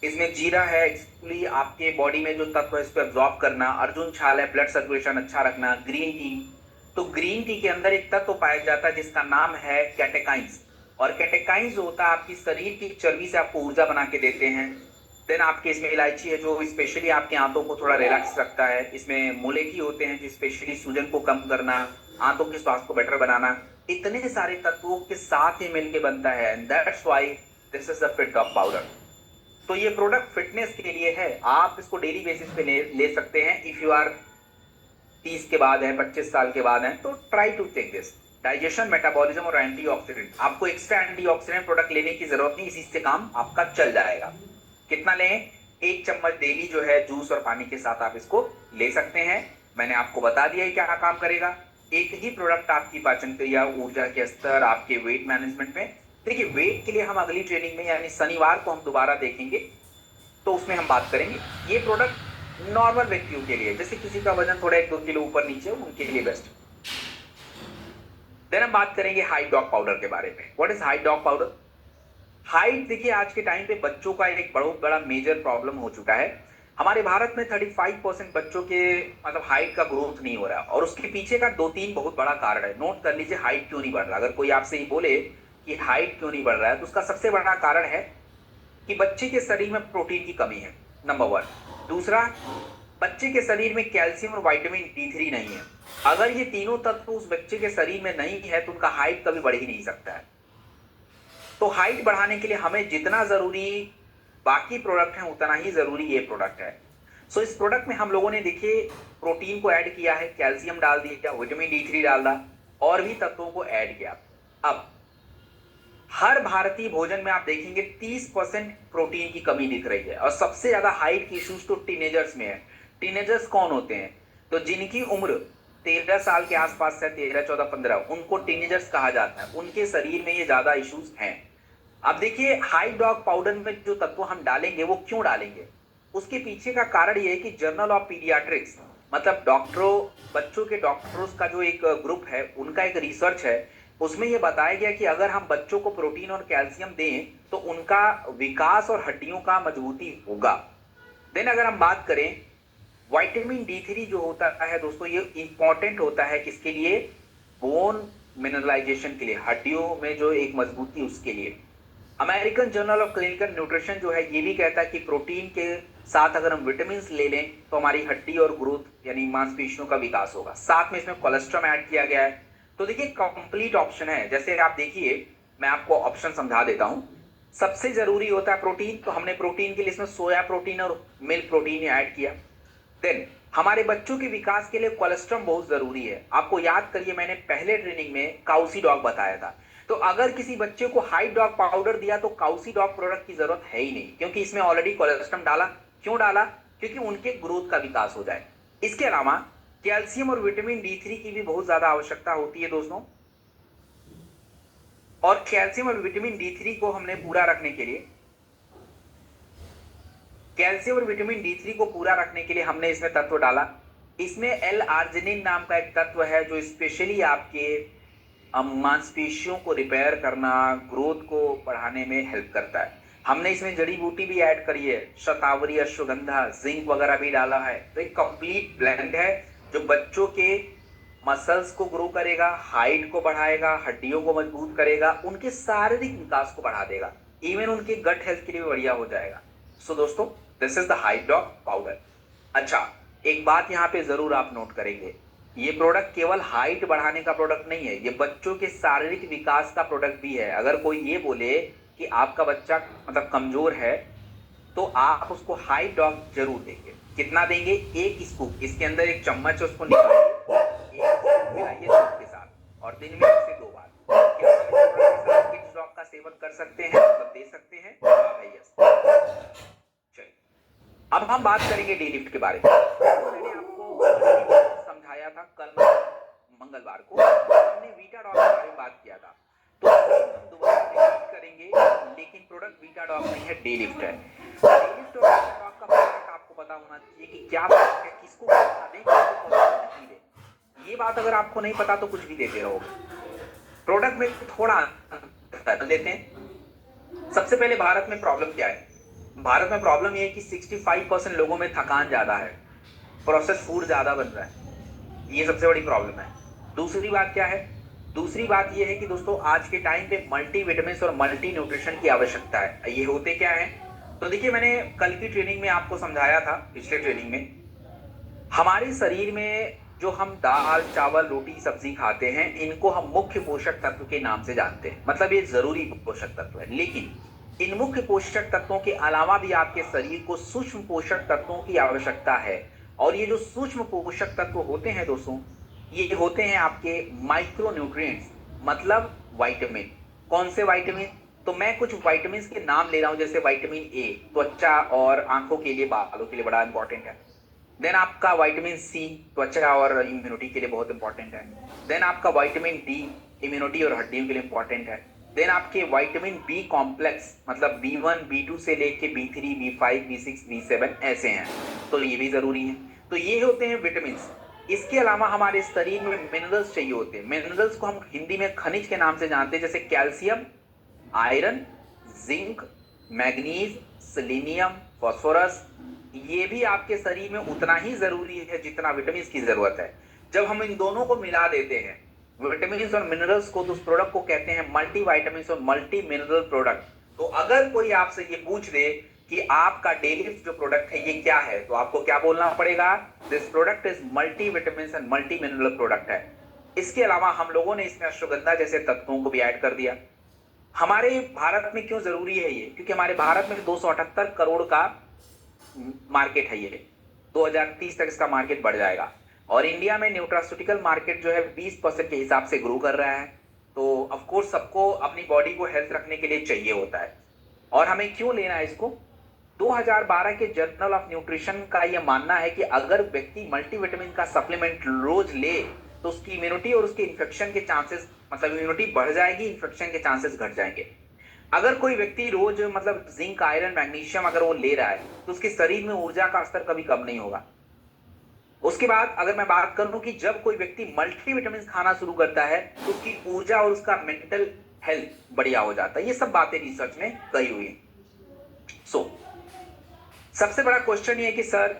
इसमें जीरा है, एक्चुअली आपके बॉडी में जो तत्व है इसको एब्जॉर्ब करना। अर्जुन छाल है, ब्लड सर्कुलेशन अच्छा रखना। ग्रीन टी, तो ग्रीन टी के अंदर एक तत्व पाया जाता है जिसका नाम है कैटेकाइंस। और कैटेकाइंस जो होता है आपकी शरीर की चर्बी से आपको ऊर्जा बना के देते हैं। देन आपके इसमें इलायची है जो स्पेशली आपके आंतों को थोड़ा रिलैक्स रखता है। इसमें मुलेठी होते हैं जो स्पेशली सूजन को कम करना, आंतों के स्वास्थ्य को बेटर बनाना। इतने सारे तत्वों के साथ ही मिलके बनता है, and that's why this is the fit dog powder. तो ये प्रोडक्ट फिटनेस के लिए है, आप इसको डेली बेसिस पे ले सकते हैं। इफ यू आर 30 के बाद है, 25 साल के बाद है, तो try to take this. Digestion, metabolism और एंटीऑक्सीडेंट, आपको एक्स्ट्रा एंटीऑक्सीडेंट प्रोडक्ट लेने की जरूरत नहीं, इसी से काम आपका चल जाएगा। कितना लें? 1 चम्मच डेली जो है जूस और पानी के साथ आप इसको ले सकते हैं। मैंने आपको बता दिया है क्या काम करेगा। एक ही प्रोडक्ट आपकी पाचन क्रिया, ऊर्जा के स्तर, आपके वेट मैनेजमेंट में देखिए वेट के लिए हम अगली ट्रेनिंग में यानी शनिवार को हम दोबारा देखेंगे, तो उसमें हम बात करेंगे। ये प्रोडक्ट नॉर्मल व्यक्तियों के लिए, जैसे किसी का वजन थोड़ा 1-2 किलो ऊपर नीचे हो, उनके लिए बेस्ट। देन हम बात करेंगे हाइट डॉग पाउडर के बारे में। What is height dog powder? Height देखिए आज के टाइम पे बच्चों का एक बहुत बड़ा मेजर प्रॉब्लम हो चुका है। हमारे भारत में 35% बच्चों के मतलब हाइट का ग्रोथ नहीं हो रहा, और उसके पीछे का 2-3 बहुत बड़ा कारण है। नोट कर लीजिए हाइट क्यों नहीं बढ़ रहा। अगर कोई आपसे ही बोले कि हाइट क्यों नहीं बढ़ रहा है, तो उसका सबसे बड़ा कारण है कि बच्चे के शरीर में प्रोटीन की कमी है, नंबर 1। दूसरा, बच्चे के शरीर में कैल्शियम और विटामिन D3 नहीं है। अगर ये तीनों तत्व उस बच्चे के शरीर में नहीं है तो उनका हाइट कभी बढ़ ही नहीं सकता है। तो हाइट बढ़ाने के लिए हमें जितना जरूरी बाकी प्रोडक्ट है उतना ही जरूरी ये प्रोडक्ट है। सो इस प्रोडक्ट में हम लोगों ने देखिए प्रोटीन को ऐड किया है, कैल्शियम डाल दिया, विटामिन D3 डाल दिया, और भी तत्वों को ऐड किया। अब हर भारतीय भोजन में आप देखेंगे 30% प्रोटीन की कमी दिख रही है, और सबसे ज्यादा हाइट की इश्यूज तो टीनेजर्स में है। टीनेजर्स कौन होते हैं? तो जिनकी उम्र 13 साल के आसपास है, 13, 14, 15, उनको टीनेजर्स कहा जाता है। उनके शरीर में ये ज्यादा इश्यूज हैं। अब देखिए हाई डॉग पाउडर में जो तत्व हम डालेंगे वो क्यों डालेंगे, उसके पीछे का कारण ये है कि जर्नल ऑफ पीडियाट्रिक्स, मतलब डॉक्टरों, बच्चों के डॉक्टरों का जो एक ग्रुप है, उनका एक रिसर्च है, उसमें यह बताया गया कि अगर हम बच्चों को प्रोटीन और कैल्शियम दें तो उनका विकास और हड्डियों का मजबूती होगा। देन अगर हम बात करें विटामिन D3 जो होता है दोस्तों, ये इंपॉर्टेंट होता है किसके लिए? बोन मिनरलाइजेशन के लिए, हड्डियों में जो एक मजबूती उसके लिए। American journal of clinical nutrition जो है ये भी कहता है कि प्रोटीन के साथ अगर हम विटामिन ले लें तो हमारी हड्डी और ग्रोथ यानी मांसपेशियों का विकास होगा। साथ में इसमें कोलेस्ट्रॉल ऐड किया गया है। तो देखिए कंप्लीट ऑप्शन है। जैसे आप देखिए, मैं आपको ऑप्शन समझा देता हूं। सबसे जरूरी होता है प्रोटीन, तो हमने प्रोटीन के लिए इसमें सोया प्रोटीन और मिल्क प्रोटीन ऐड किया। देन हमारे बच्चों के विकास के लिए कोलेस्ट्रॉल बहुत जरूरी है। आपको याद करिए मैंने पहले ट्रेनिंग में काउसी डॉग बताया था। तो अगर किसी बच्चे को हाई डॉग पाउडर दिया तो काउसी डॉग प्रोडक्ट की जरूरत है ही नहीं, क्योंकि इसमें ऑलरेडी कोलेस्ट्रॉल डाला। क्यों डाला? क्योंकि उनके ग्रोथ का विकास हो जाए। इसके अलावा कैल्शियम और विटामिन D3 की भी बहुत ज्यादा आवश्यकता होती है दोस्तों, और कैल्शियम और विटामिन D3 को हमने पूरा रखने के लिए, कैल्शियम और विटामिन D3 को पूरा रखने के लिए हमने इसमें तत्व डाला। इसमें L-आर्जिनिन नाम का एक तत्व है जो स्पेशली आपके मांसपेशियों को रिपेयर करना, ग्रोथ को बढ़ाने में हेल्प करता है। हमने इसमें जड़ी बूटी भी ऐड करी है, शतावरी, अश्वगंधा, जिंक वगैरह भी डाला है। तो एक कंप्लीट ब्लेंड है जो बच्चों के मसल्स को ग्रो करेगा, हाइट को बढ़ाएगा, हड्डियों को मजबूत करेगा, उनके शारीरिक विकास को बढ़ा देगा, इवन उनके गट हेल्थ के लिए बढ़िया हो जाएगा। सो दोस्तों this is the height dog powder. अच्छा, एक बात यहाँ पे जरूर आप नोट करेंगे, ये प्रोडक्ट केवल हाइट बढ़ाने का प्रोडक्ट नहीं है, ये बच्चों के शारीरिक विकास का प्रोडक्ट भी है। अगर कोई ये बोले कि आपका बच्चा मतलब कमजोर है, तो आप उसको हाइट डॉग जरूर देंगे। कितना देंगे? 1 स्कूप, इसके अंदर 1 चम्मच उसको निकालिए, 1 स्कूप मिलाइए दूध के साथ, और दिन में 1 से 2 बार। क्या हम इस प्रोडक्ट के साथ किड्स डॉग का सेवन कर सकते हैं, मतलब दे सकते हैं? हाँ है, यस। चलिए अब हम बात करेंगे डी लिफ्ट के बारे में। मैंने आपको समझाया था कल मंगलवार को, हमने वीटा डॉग के बारे में बात किया था। तो हम दोबारा रिपीट करेंगे, लेकिन प्रोडक्ट वीटा डॉग नहीं है, डी लिफ्ट है। डी लिफ्ट और वीटा डॉग का फर्क आपको पता होना चाहिए कि क्या फर्क है, किसको कौन दें, किसको कौन नहीं दें। ये बात अगर आपको नहीं पता तो कुछ भी देते रहोगे। प्रोडक्ट में थोड़ा अंतर देते हैं। सबसे पहले भारत में प्रॉब्लम क्या है? भारत में प्रॉब्लम ये है कि 65% लोगों में थकान ज्यादा है, प्रोसेस फूड ज्यादा बन रहा है, ये सबसे बड़ी प्रॉब्लम है। दूसरी बात क्या है? दूसरी बात ये है कि दोस्तों आज के टाइम पे मल्टी विटामिन और मल्टी न्यूट्रिशन की आवश्यकता है। ये होते क्या है? तो देखिए मैंने कल की ट्रेनिंग में आपको समझाया था, पिछले ट्रेनिंग में, हमारे शरीर में जो हम दाल, चावल, रोटी, सब्जी खाते हैं, इनको हम मुख्य पोषक तत्व के नाम से जानते हैं, मतलब ये जरूरी पोषक तत्व है। लेकिन इन मुख्य पोषक तत्वों के अलावा भी आपके शरीर को सूक्ष्म पोषक तत्वों की आवश्यकता है। और ये जो सूक्ष्म पोषक तत्व होते हैं दोस्तों, ये होते हैं आपके माइक्रो न्यूट्रिएंट्स, मतलब विटामिन। कौन से विटामिन? तो मैं कुछ विटामिन के नाम ले रहा हूं, जैसे विटामिन ए त्वचा और आंखों के लिए, बालों के लिए बड़ा इंपॉर्टेंट है। देन आपका विटामिन सी त्वचा और इम्यूनिटी के लिए बहुत इंपॉर्टेंट है। देन आपका विटामिन डी इम्यूनिटी और हड्डियों के लिए इंपॉर्टेंट है। देन आपके विटामिन बी कॉम्प्लेक्स मतलब B1 B2 से लेके B3 B5 B6 B7 ऐसे हैं, तो ये भी जरूरी है। तो ये होते हैं विटामिन। इसके अलावा हमारे शरीर में मिनरल्स चाहिए होते हैं। मिनरल्स को हम हिंदी में खनिज के नाम से जानते हैं, जैसे calcium, iron, zinc, manganese, selenium, phosphorus. ये भी आपके शरीर में उतना ही जरूरी है जितना विटामिन की जरूरत है। जब हम इन दोनों को मिला देते हैं, विटामिन और मिनरल्स को, तो उस प्रोडक्ट को कहते हैं मल्टी वाइटामिन और मल्टी मिनरल प्रोडक्ट। तो अगर कोई आपसे ये पूछ दे कि आपका डेली जो प्रोडक्ट है ये क्या है, तो आपको क्या बोलना पड़ेगा? This product is multi vitamin and multi mineral product है। इसके अलावा हम लोगों ने इसमें अश्वगंधा जैसे तत्वों को भी ऐड कर दिया। हमारे भारत में क्यों जरूरी है ये? क्योंकि हमारे भारत में 278 करोड़ का मार्केट है ये। 2030 तक इसका मार्केट बढ़ जाएगा। और इंडिया में न्यूट्रास्यूटिकल मार्केट जो है 20% के हिसाब से ग्रो कर रहा है। तो ऑफ कोर्स सबको अपनी बॉडी को हेल्थ रखने के लिए चाहिए होता है। और हमें क्यों लेना है इसको? 2012 के जर्नल ऑफ न्यूट्रिशन का यह मानना है कि अगर व्यक्ति मल्टीविटामिन का सप्लीमेंट रोज ले तो उसकी इम्यूनिटी और उसके इन्फेक्शन के चांसेस, मतलब इम्यूनिटी बढ़ जाएगी, इन्फेक्शन के चांसेस घट जाएंगे। अगर कोई व्यक्ति रोज मतलब जिंक, आयरन, मैग्नीशियम अगर वो ले रहा है तो उसके शरीर में ऊर्जा का स्तर कभी कम नहीं होगा। उसके बाद अगर मैं बात करूं कि जब कोई व्यक्ति मल्टीविटामिन खाना शुरू करता है तो उसकी ऊर्जा और उसका मेंटल हेल्थ बढ़िया हो जाता है। ये सब बातें रिसर्च में कही हुई है। सबसे बड़ा क्वेश्चन ये है कि सर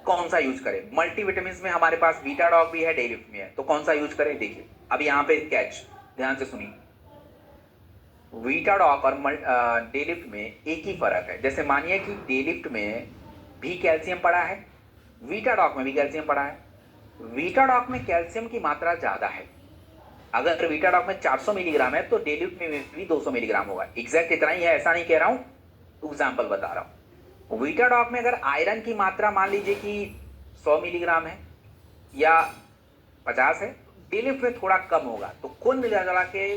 कौन सा यूज करें? मल्टीविटामिन में हमारे पास वीटाडॉग भी है, डेलिफ्ट में है, तो कौन सा यूज करें? देखिए अब यहाँ पे कैच, ध्यान से सुनिए। वीटाडॉग और डेलिफ्ट में एक ही फर्क है। जैसे मानिए कि डेलिफ्ट में भी कैल्शियम पड़ा है, वीटाडॉग में भी कैल्शियम पड़ा है। वीटाडॉग में कैल्शियम की मात्रा ज्यादा है। अगर वीटाडॉग में 400 मिलीग्राम है तो डेलिफ्ट में भी 200 मिलीग्राम होगा। एग्जैक्ट इतना ही है ऐसा नहीं कह रहा हूं, एग्जाम्पल बता रहा हूं। वीटाडॉग में अगर आयरन की मात्रा मान लीजिए कि 100 मिलीग्राम है या 50 है, डेलिफ्ट में थोड़ा कम होगा। तो कुल मिला के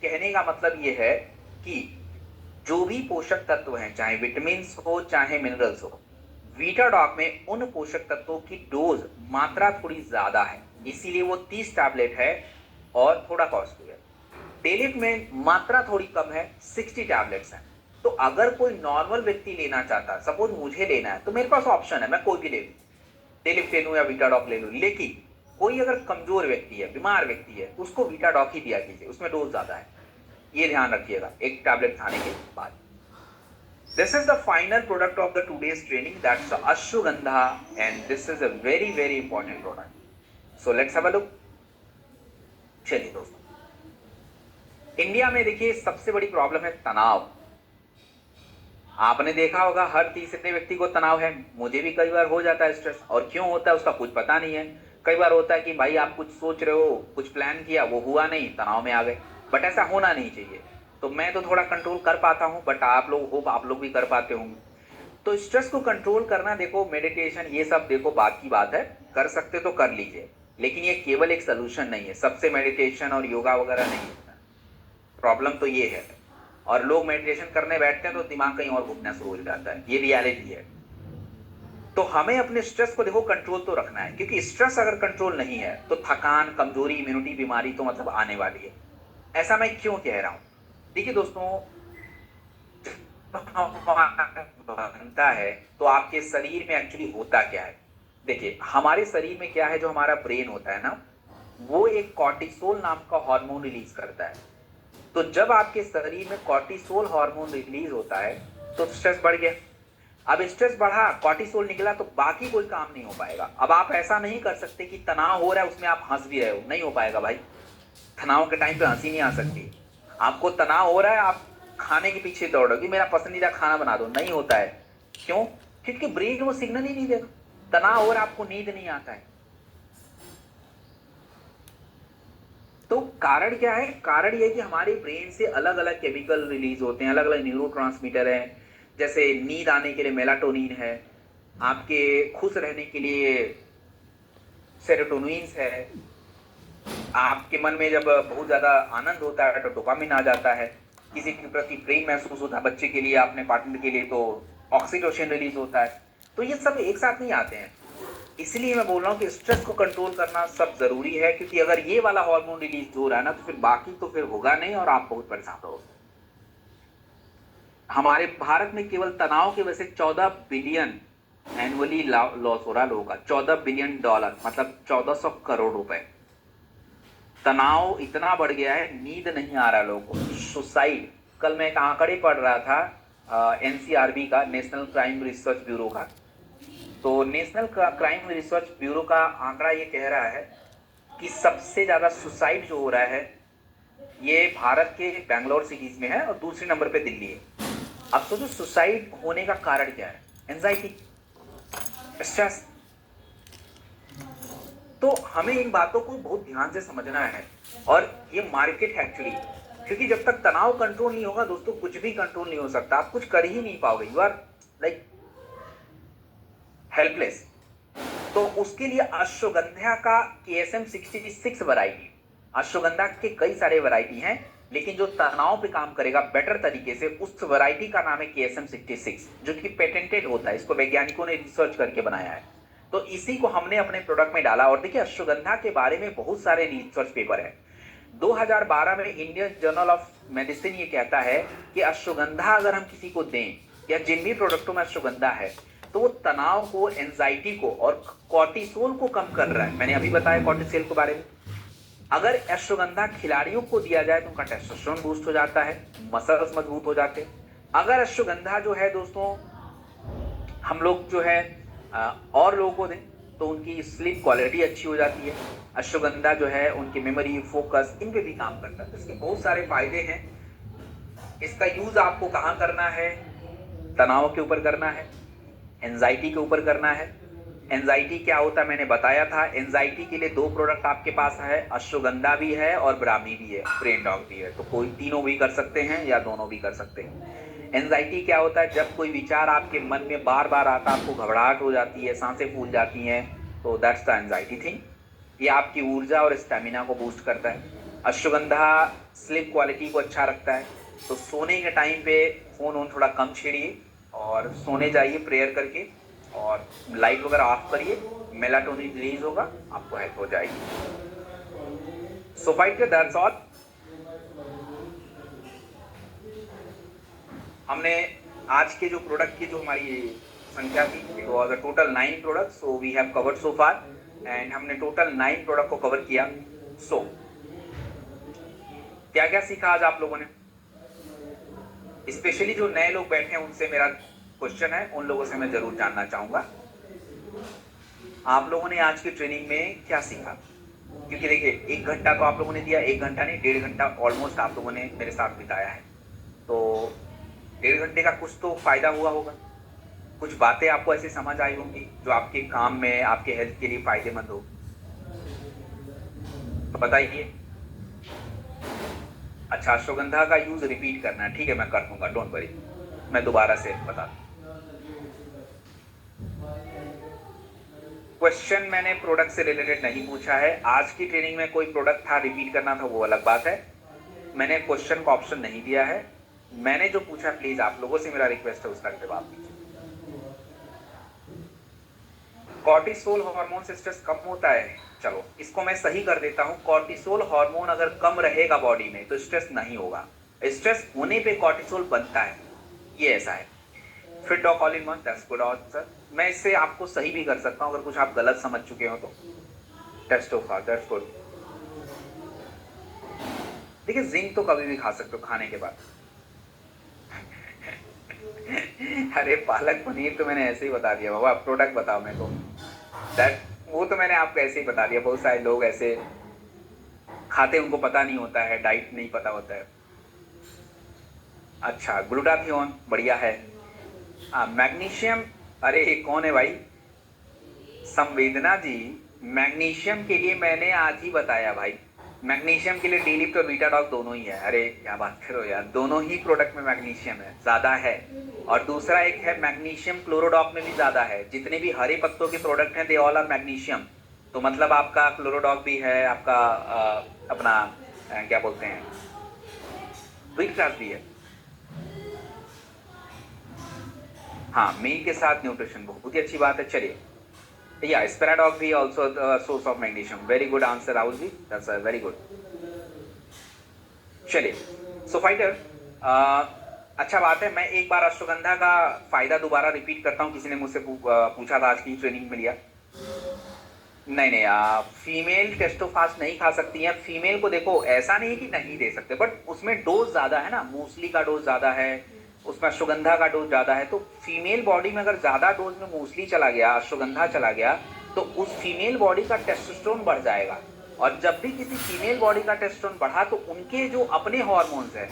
कहने का मतलब यह है कि जो भी पोषक तत्व हैं, चाहे विटामिन हो चाहे मिनरल्स हो, वीटाडॉग में उन पोषक तत्वों की डोज, मात्रा थोड़ी ज्यादा है, इसीलिए वो 30 टैबलेट है और थोड़ा कॉस्टली है। डेलिफ्ट में मात्रा थोड़ी कम है, 60 टैबलेट्स हैं। तो अगर कोई नॉर्मल व्यक्ति लेना चाहता है, सपोज मुझे लेना है, तो मेरे पास ऑप्शन है, मैं कोई भी ले लूं, डेलिफ्ट ले लूं या वीटाडॉग ले लूं। लेकिन कोई अगर कमजोर व्यक्ति है, बीमार व्यक्ति है, उसको वीटाडॉग ही दिया कीजिए, उसमें डोज ज्यादा है। ये ध्यान रखिएगा एक टैबलेट खाने के बाद। This is the final product of the today's training, that's the ashwagandha, and this is a very very important product. So let's have a look. चलिए दोस्तों, इंडिया में देखिए सबसे बड़ी प्रॉब्लम है तनाव। आपने देखा होगा हर तीसरे व्यक्ति को तनाव है। मुझे भी कई बार हो जाता है स्ट्रेस, और क्यों होता है उसका कुछ पता नहीं है। कई बार होता है कि भाई आप कुछ सोच रहे हो, कुछ प्लान किया, वो हुआ नहीं, तनाव में आ गए। बट ऐसा होना नहीं चाहिए। तो मैं तो थोड़ा कंट्रोल कर पाता हूं, बट आप लोग भी कर पाते होंगे। तो स्ट्रेस को कंट्रोल करना, देखो मेडिटेशन ये सब देखो बात की बात है, कर सकते तो कर लीजिए, लेकिन ये केवल एक सोल्यूशन नहीं है। सबसे मेडिटेशन और योगा वगैरह नहीं होता। प्रॉब्लम तो ये है। और लोग मेडिटेशन करने बैठते हैं तो दिमाग कहीं और घूमना शुरू हो जाता है, ये रियलिटी है। तो हमें अपने स्ट्रेस को देखो कंट्रोल तो रखना है, क्योंकि स्ट्रेस अगर कंट्रोल नहीं है तो थकान, कमजोरी, इम्यूनिटी बीमारी तो मतलब आने वाली है। ऐसा मैं क्यों कह रहा हूं? देखिए दोस्तों, बनता है तो आपके शरीर में एक्चुअली होता क्या है? देखिए हमारे शरीर में क्या है, जो हमारा ब्रेन होता है ना, वो एक कॉर्टिसोल नाम का हार्मोन रिलीज करता है। तो जब आपके शरीर में कॉर्टिसोल हार्मोन रिलीज होता है तो स्ट्रेस बढ़ गया। अब स्ट्रेस बढ़ा, कॉर्टिसोल निकला, तो बाकी कोई काम नहीं हो पाएगा। अब आप ऐसा नहीं कर सकते कि तनाव हो रहा है उसमें आप हंस भी रहे हो, नहीं हो पाएगा भाई। तनाव के टाइम पे हंसी नहीं आ सकती। आपको तनाव हो रहा है, आप खाने के पीछे दौड़ोगे, मेरा पसंदीदा खाना बना दो, नहीं होता है। क्यों? क्योंकि ब्रेन वो सिग्नल ही नहीं देगा। तनाव हो रहा है, आपको नींद नहीं आता है। तो कारण क्या है? कारण ये कि हमारे ब्रेन से अलग अलग केमिकल रिलीज होते हैं, अलग अलग न्यूरोट्रांसमीटर हैं। जैसे नींद आने के लिए मेलाटोनिन है, आपके खुश रहने के लिए सेरोटोनिन है, आपके मन में जब बहुत ज्यादा आनंद होता है तो डोपामिन आ जाता है, किसी के प्रति प्रेम महसूस होता है, बच्चे के लिए, अपने पार्टनर के लिए, तो ऑक्सीटोसिन रिलीज होता है। तो ये सब एक साथ नहीं आते हैं। इसलिए मैं बोल रहा हूँ कि स्ट्रेस को कंट्रोल करना सब जरूरी है, क्योंकि अगर ये वाला हार्मोन रिलीज हो रहा है ना, तो फिर बाकी तो फिर होगा नहीं और आप बहुत परेशान रहोगे। हमारे भारत में केवल तनाव की वजह से 14 बिलियन एनुअली लॉस हो रहा है लोगों का। $14 बिलियन, मतलब 1400 करोड़ रुपए। तनाव इतना बढ़ गया है, नींद नहीं आ रहा लोगों को, सुसाइड। कल मैं एक आंकड़े पढ़ रहा था एनसीआरबी का, नेशनल क्राइम रिसर्च ब्यूरो का। तो नेशनल क्राइम रिसर्च ब्यूरो का आंकड़ा ये कह रहा है कि सबसे ज्यादा सुसाइड जो हो रहा है ये भारत के बैंगलोर सिटीज में है और दूसरे नंबर पे दिल्ली है। अब सोचो सुसाइड होने का कारण क्या है? Anxiety, stress. तो हमें इन बातों को बहुत ध्यान से समझना है, और ये मार्केट है एक्चुअली। क्योंकि जब तक तनाव कंट्रोल नहीं होगा दोस्तों, कुछ भी कंट्रोल नहीं हो सकता, आप कुछ कर ही नहीं पाओगे, यू आर लाइक हेल्पलेस। तो उसके लिए अश्वगंधा का KSM 66 वैरायटी, अश्वगंधा के कई सारे वैरायटी हैं, लेकिन जो तनाव पे काम करेगा बेटर तरीके से, उस वैरायटी का नाम है KSM 66, जो कि पेटेंटेड होता है। इसको वैज्ञानिकों ने रिसर्च करके बनाया है। तो इसी को हमने अपने प्रोडक्ट में डाला। और देखिए, अश्वगंधा के बारे में बहुत सारे रिसर्च पेपर है। 2012 में इंडियन जर्नल ऑफ मेडिसिन ये कहता है कि अश्वगंधा अगर हम किसी को दें, या जिन भी प्रोडक्टों में अश्वगंधा है, तो वो तनाव को, एंजाइटी को और कॉर्टिसोल को कम कर रहा है। मैंने अभी बताया कॉर्टिसोल के बारे में। अगर अश्वगंधा खिलाड़ियों को दिया जाए तो उनका टेस्टोस्टेरोन बूस्ट हो जाता है, मसल्स मजबूत हो जाते हैं। अगर अश्वगंधा जो है दोस्तों हम लोग जो है और लोगों को दें तो उनकी स्लीप क्वालिटी अच्छी हो जाती है। अश्वगंधा जो है उनकी मेमोरी, फोकस, इन पे भी काम करता है। तो इसके बहुत सारे फायदे हैं। इसका यूज आपको कहाँ करना है? तनाव के ऊपर करना है, एंजाइटी के ऊपर करना है। एंजाइटी क्या होता है मैंने बताया था। एंजाइटी के लिए 2 प्रोडक्ट आपके पास है, अश्वगंधा भी है और ब्राह्मी भी है, ब्रेन डॉग भी है। तो कोई तीनों भी कर सकते हैं या दोनों भी कर सकते हैं। एंजाइटी क्या होता है? जब कोई विचार आपके मन में बार बार आता, आपको घबराहट हो जाती है, सांसें फूल जाती हैं, तो दैट्स द एंजाइटी थिंग। ये आपकी ऊर्जा और स्टेमिना को बूस्ट करता है। अश्वगंधा स्लीप क्वालिटी को अच्छा रखता है। तो सोने के टाइम पे फोन ऑन थोड़ा कम छेड़िए और सोने जाइए प्रेयर करके, और लाइट वगैरह ऑफ करिए, मेलाटोनिन रिलीज होगा, आपको हेल्प हो जाएगी। सो फाइट दैट्स ऑल। हमने आज के जो प्रोडक्ट की जो हमारी संख्या थी, it was a total 9 product, so we have covered so far, and हमने टोटल 9 प्रोडक्ट को कवर किया। सो क्या क्या सीखा आज आप लोगों ने? स्पेशली जो नए लोग बैठे हैं उनसे मेरा क्वेश्चन है, उन लोगों से मैं जरूर जानना चाहूंगा आप लोगों ने आज की ट्रेनिंग में क्या सीखा। क्योंकि देखिए 1 घंटा तो आप लोगों ने दिया, 1 घंटा नहीं 1.5 घंटा ऑलमोस्ट आप लोगों ने मेरे साथ बिताया है। तो 1.5 घंटे का कुछ तो फायदा हुआ होगा, कुछ बातें आपको ऐसे समझ आई होंगी जो आपके काम में, आपके हेल्थ के लिए फायदेमंद हो। तो बताइए। अच्छा, अश्वगंधा का यूज रिपीट करना है, ठीक है मैं कर दूंगा, डोंट वरी, मैं दोबारा से बता दूं। क्वेश्चन मैंने प्रोडक्ट से रिलेटेड नहीं पूछा है। आज की ट्रेनिंग में कोई प्रोडक्ट था, रिपीट करना था, वो अलग बात है। मैंने क्वेश्चन का ऑप्शन नहीं दिया है। मैंने जो पूछा, प्लीज आप लोगों से मेरा रिक्वेस्ट है उसका जवाब दीजिए। कॉर्टिसोल हार्मोन से स्ट्रेस कम होता है। चलो इसको मैं सही कर देता हूं। कॉर्टिसोल हार्मोन अगर कम रहेगा बॉडी में तो स्ट्रेस नहीं होगा। स्ट्रेस होने पे कॉर्टिसोल बनता है, ये ऐसा है। Fit dog all in one, that's good answer. मैं इससे आपको सही भी कर सकता हूं अगर कुछ आप गलत समझ चुके हो तो। टेस्टोफा, दैट्स गुड। देखिए जिंक तो कभी भी खा सकते हो खाने के बाद। अरे पालक पनीर तो मैंने ऐसे ही बता दिया बाबा, प्रोडक्ट बताओ मेरे को। दैट वो तो मैंने आपको ऐसे ही बता दिया। बहुत सारे लोग ऐसे खाते, उनको पता नहीं होता है, डाइट नहीं पता होता है। अच्छा, ग्लूटाथियोन बढ़िया है। मैग्नीशियम, अरे कौन है भाई? संवेदना जी, मैग्नीशियम के लिए मैंने आज ही बताया भाई। मैग्नीशियम के लिए डीलिप्ट और बीटाडॉग दोनों ही है। अरे क्या बात करो यार, दोनों ही प्रोडक्ट में मैग्नीशियम है, ज्यादा है। और दूसरा एक है मैग्नीशियम क्लोरोडॉग में भी ज्यादा है। जितने भी हरे पत्तों के प्रोडक्ट हैं दे ऑल आर मैग्नीशियम। तो मतलब आपका क्लोरोडॉग भी है, आपका अपना क्या बोलते हैं, व्हीट ग्रास भी है। हाँ, मील के साथ न्यूट्रिशन, बहुत ही अच्छी बात है। चलिए, yeah, Spiradog भी also the source of magnesium. Very good answer, Rahul ji. That's very good. चलिए, so fighter, अच्छा बात है, मैं एक बार अश्वगंधा का फायदा दोबारा रिपीट करता हूँ, किसी ने मुझसे पूछा था आज की ट्रेनिंग में लिया। नहीं नहीं, आप फीमेल टेस्टोफास्ट नहीं खा सकती हैं। फीमेल को देखो, ऐसा नहीं है कि नहीं दे सकते, बट उसमें डोज ज्यादा है ना, मूसली का डोज ज्यादा है, उसमें अश्वगंधा का डोज ज्यादा है। तो फीमेल बॉडी में अगर ज्यादा डोज में मूसली चला गया, अश्वगंधा चला गया, तो उस फीमेल बॉडी का टेस्टोस्टेरोन बढ़ जाएगा। और जब भी किसी फीमेल बॉडी का टेस्टोस्टेरोन बढ़ा, तो उनके जो अपने हॉर्मोन्स है,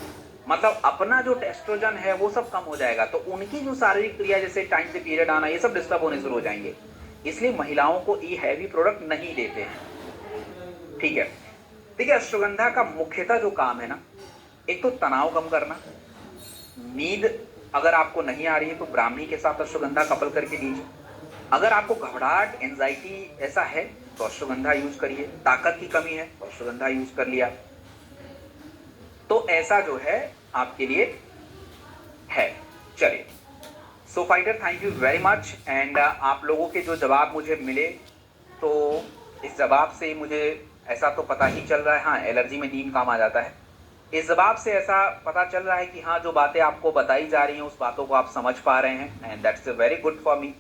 मतलब अपना जो टेस्ट्रोजन है, वो सब कम हो जाएगा। तो उनकी जो शारीरिक क्रिया, जैसे टाइम से पीरियड आना, ये सब डिस्टर्ब होने शुरू हो जाएंगे। इसलिए महिलाओं को ये हैवी प्रोडक्ट नहीं देते हैं। ठीक है। देखिए, अश्वगंधा का मुख्यतः जो काम है ना, एक तो तनाव कम करना। नींद अगर आपको नहीं आ रही है तो ब्राह्मी के साथ अश्वगंधा कपल करके लीजिए। अगर आपको घबराहट, एंजाइटी ऐसा है तो अश्वगंधा यूज करिए। ताकत की कमी है तो अश्वगंधा यूज कर लिया। तो ऐसा जो है आपके लिए है। चलिए, so fighter, thank you very much. And आप लोगों के जो जवाब मुझे मिले, तो इस जवाब से मुझे ऐसा तो पता ही चल रहा है, हाँ, एलर्जी में नीम काम आ जाता है। इस जवाब से ऐसा पता चल रहा है कि हाँ, जो बातें आपको बताई जा रही हैं, उस बातों को आप समझ पा रहे हैं, and that's very good for me.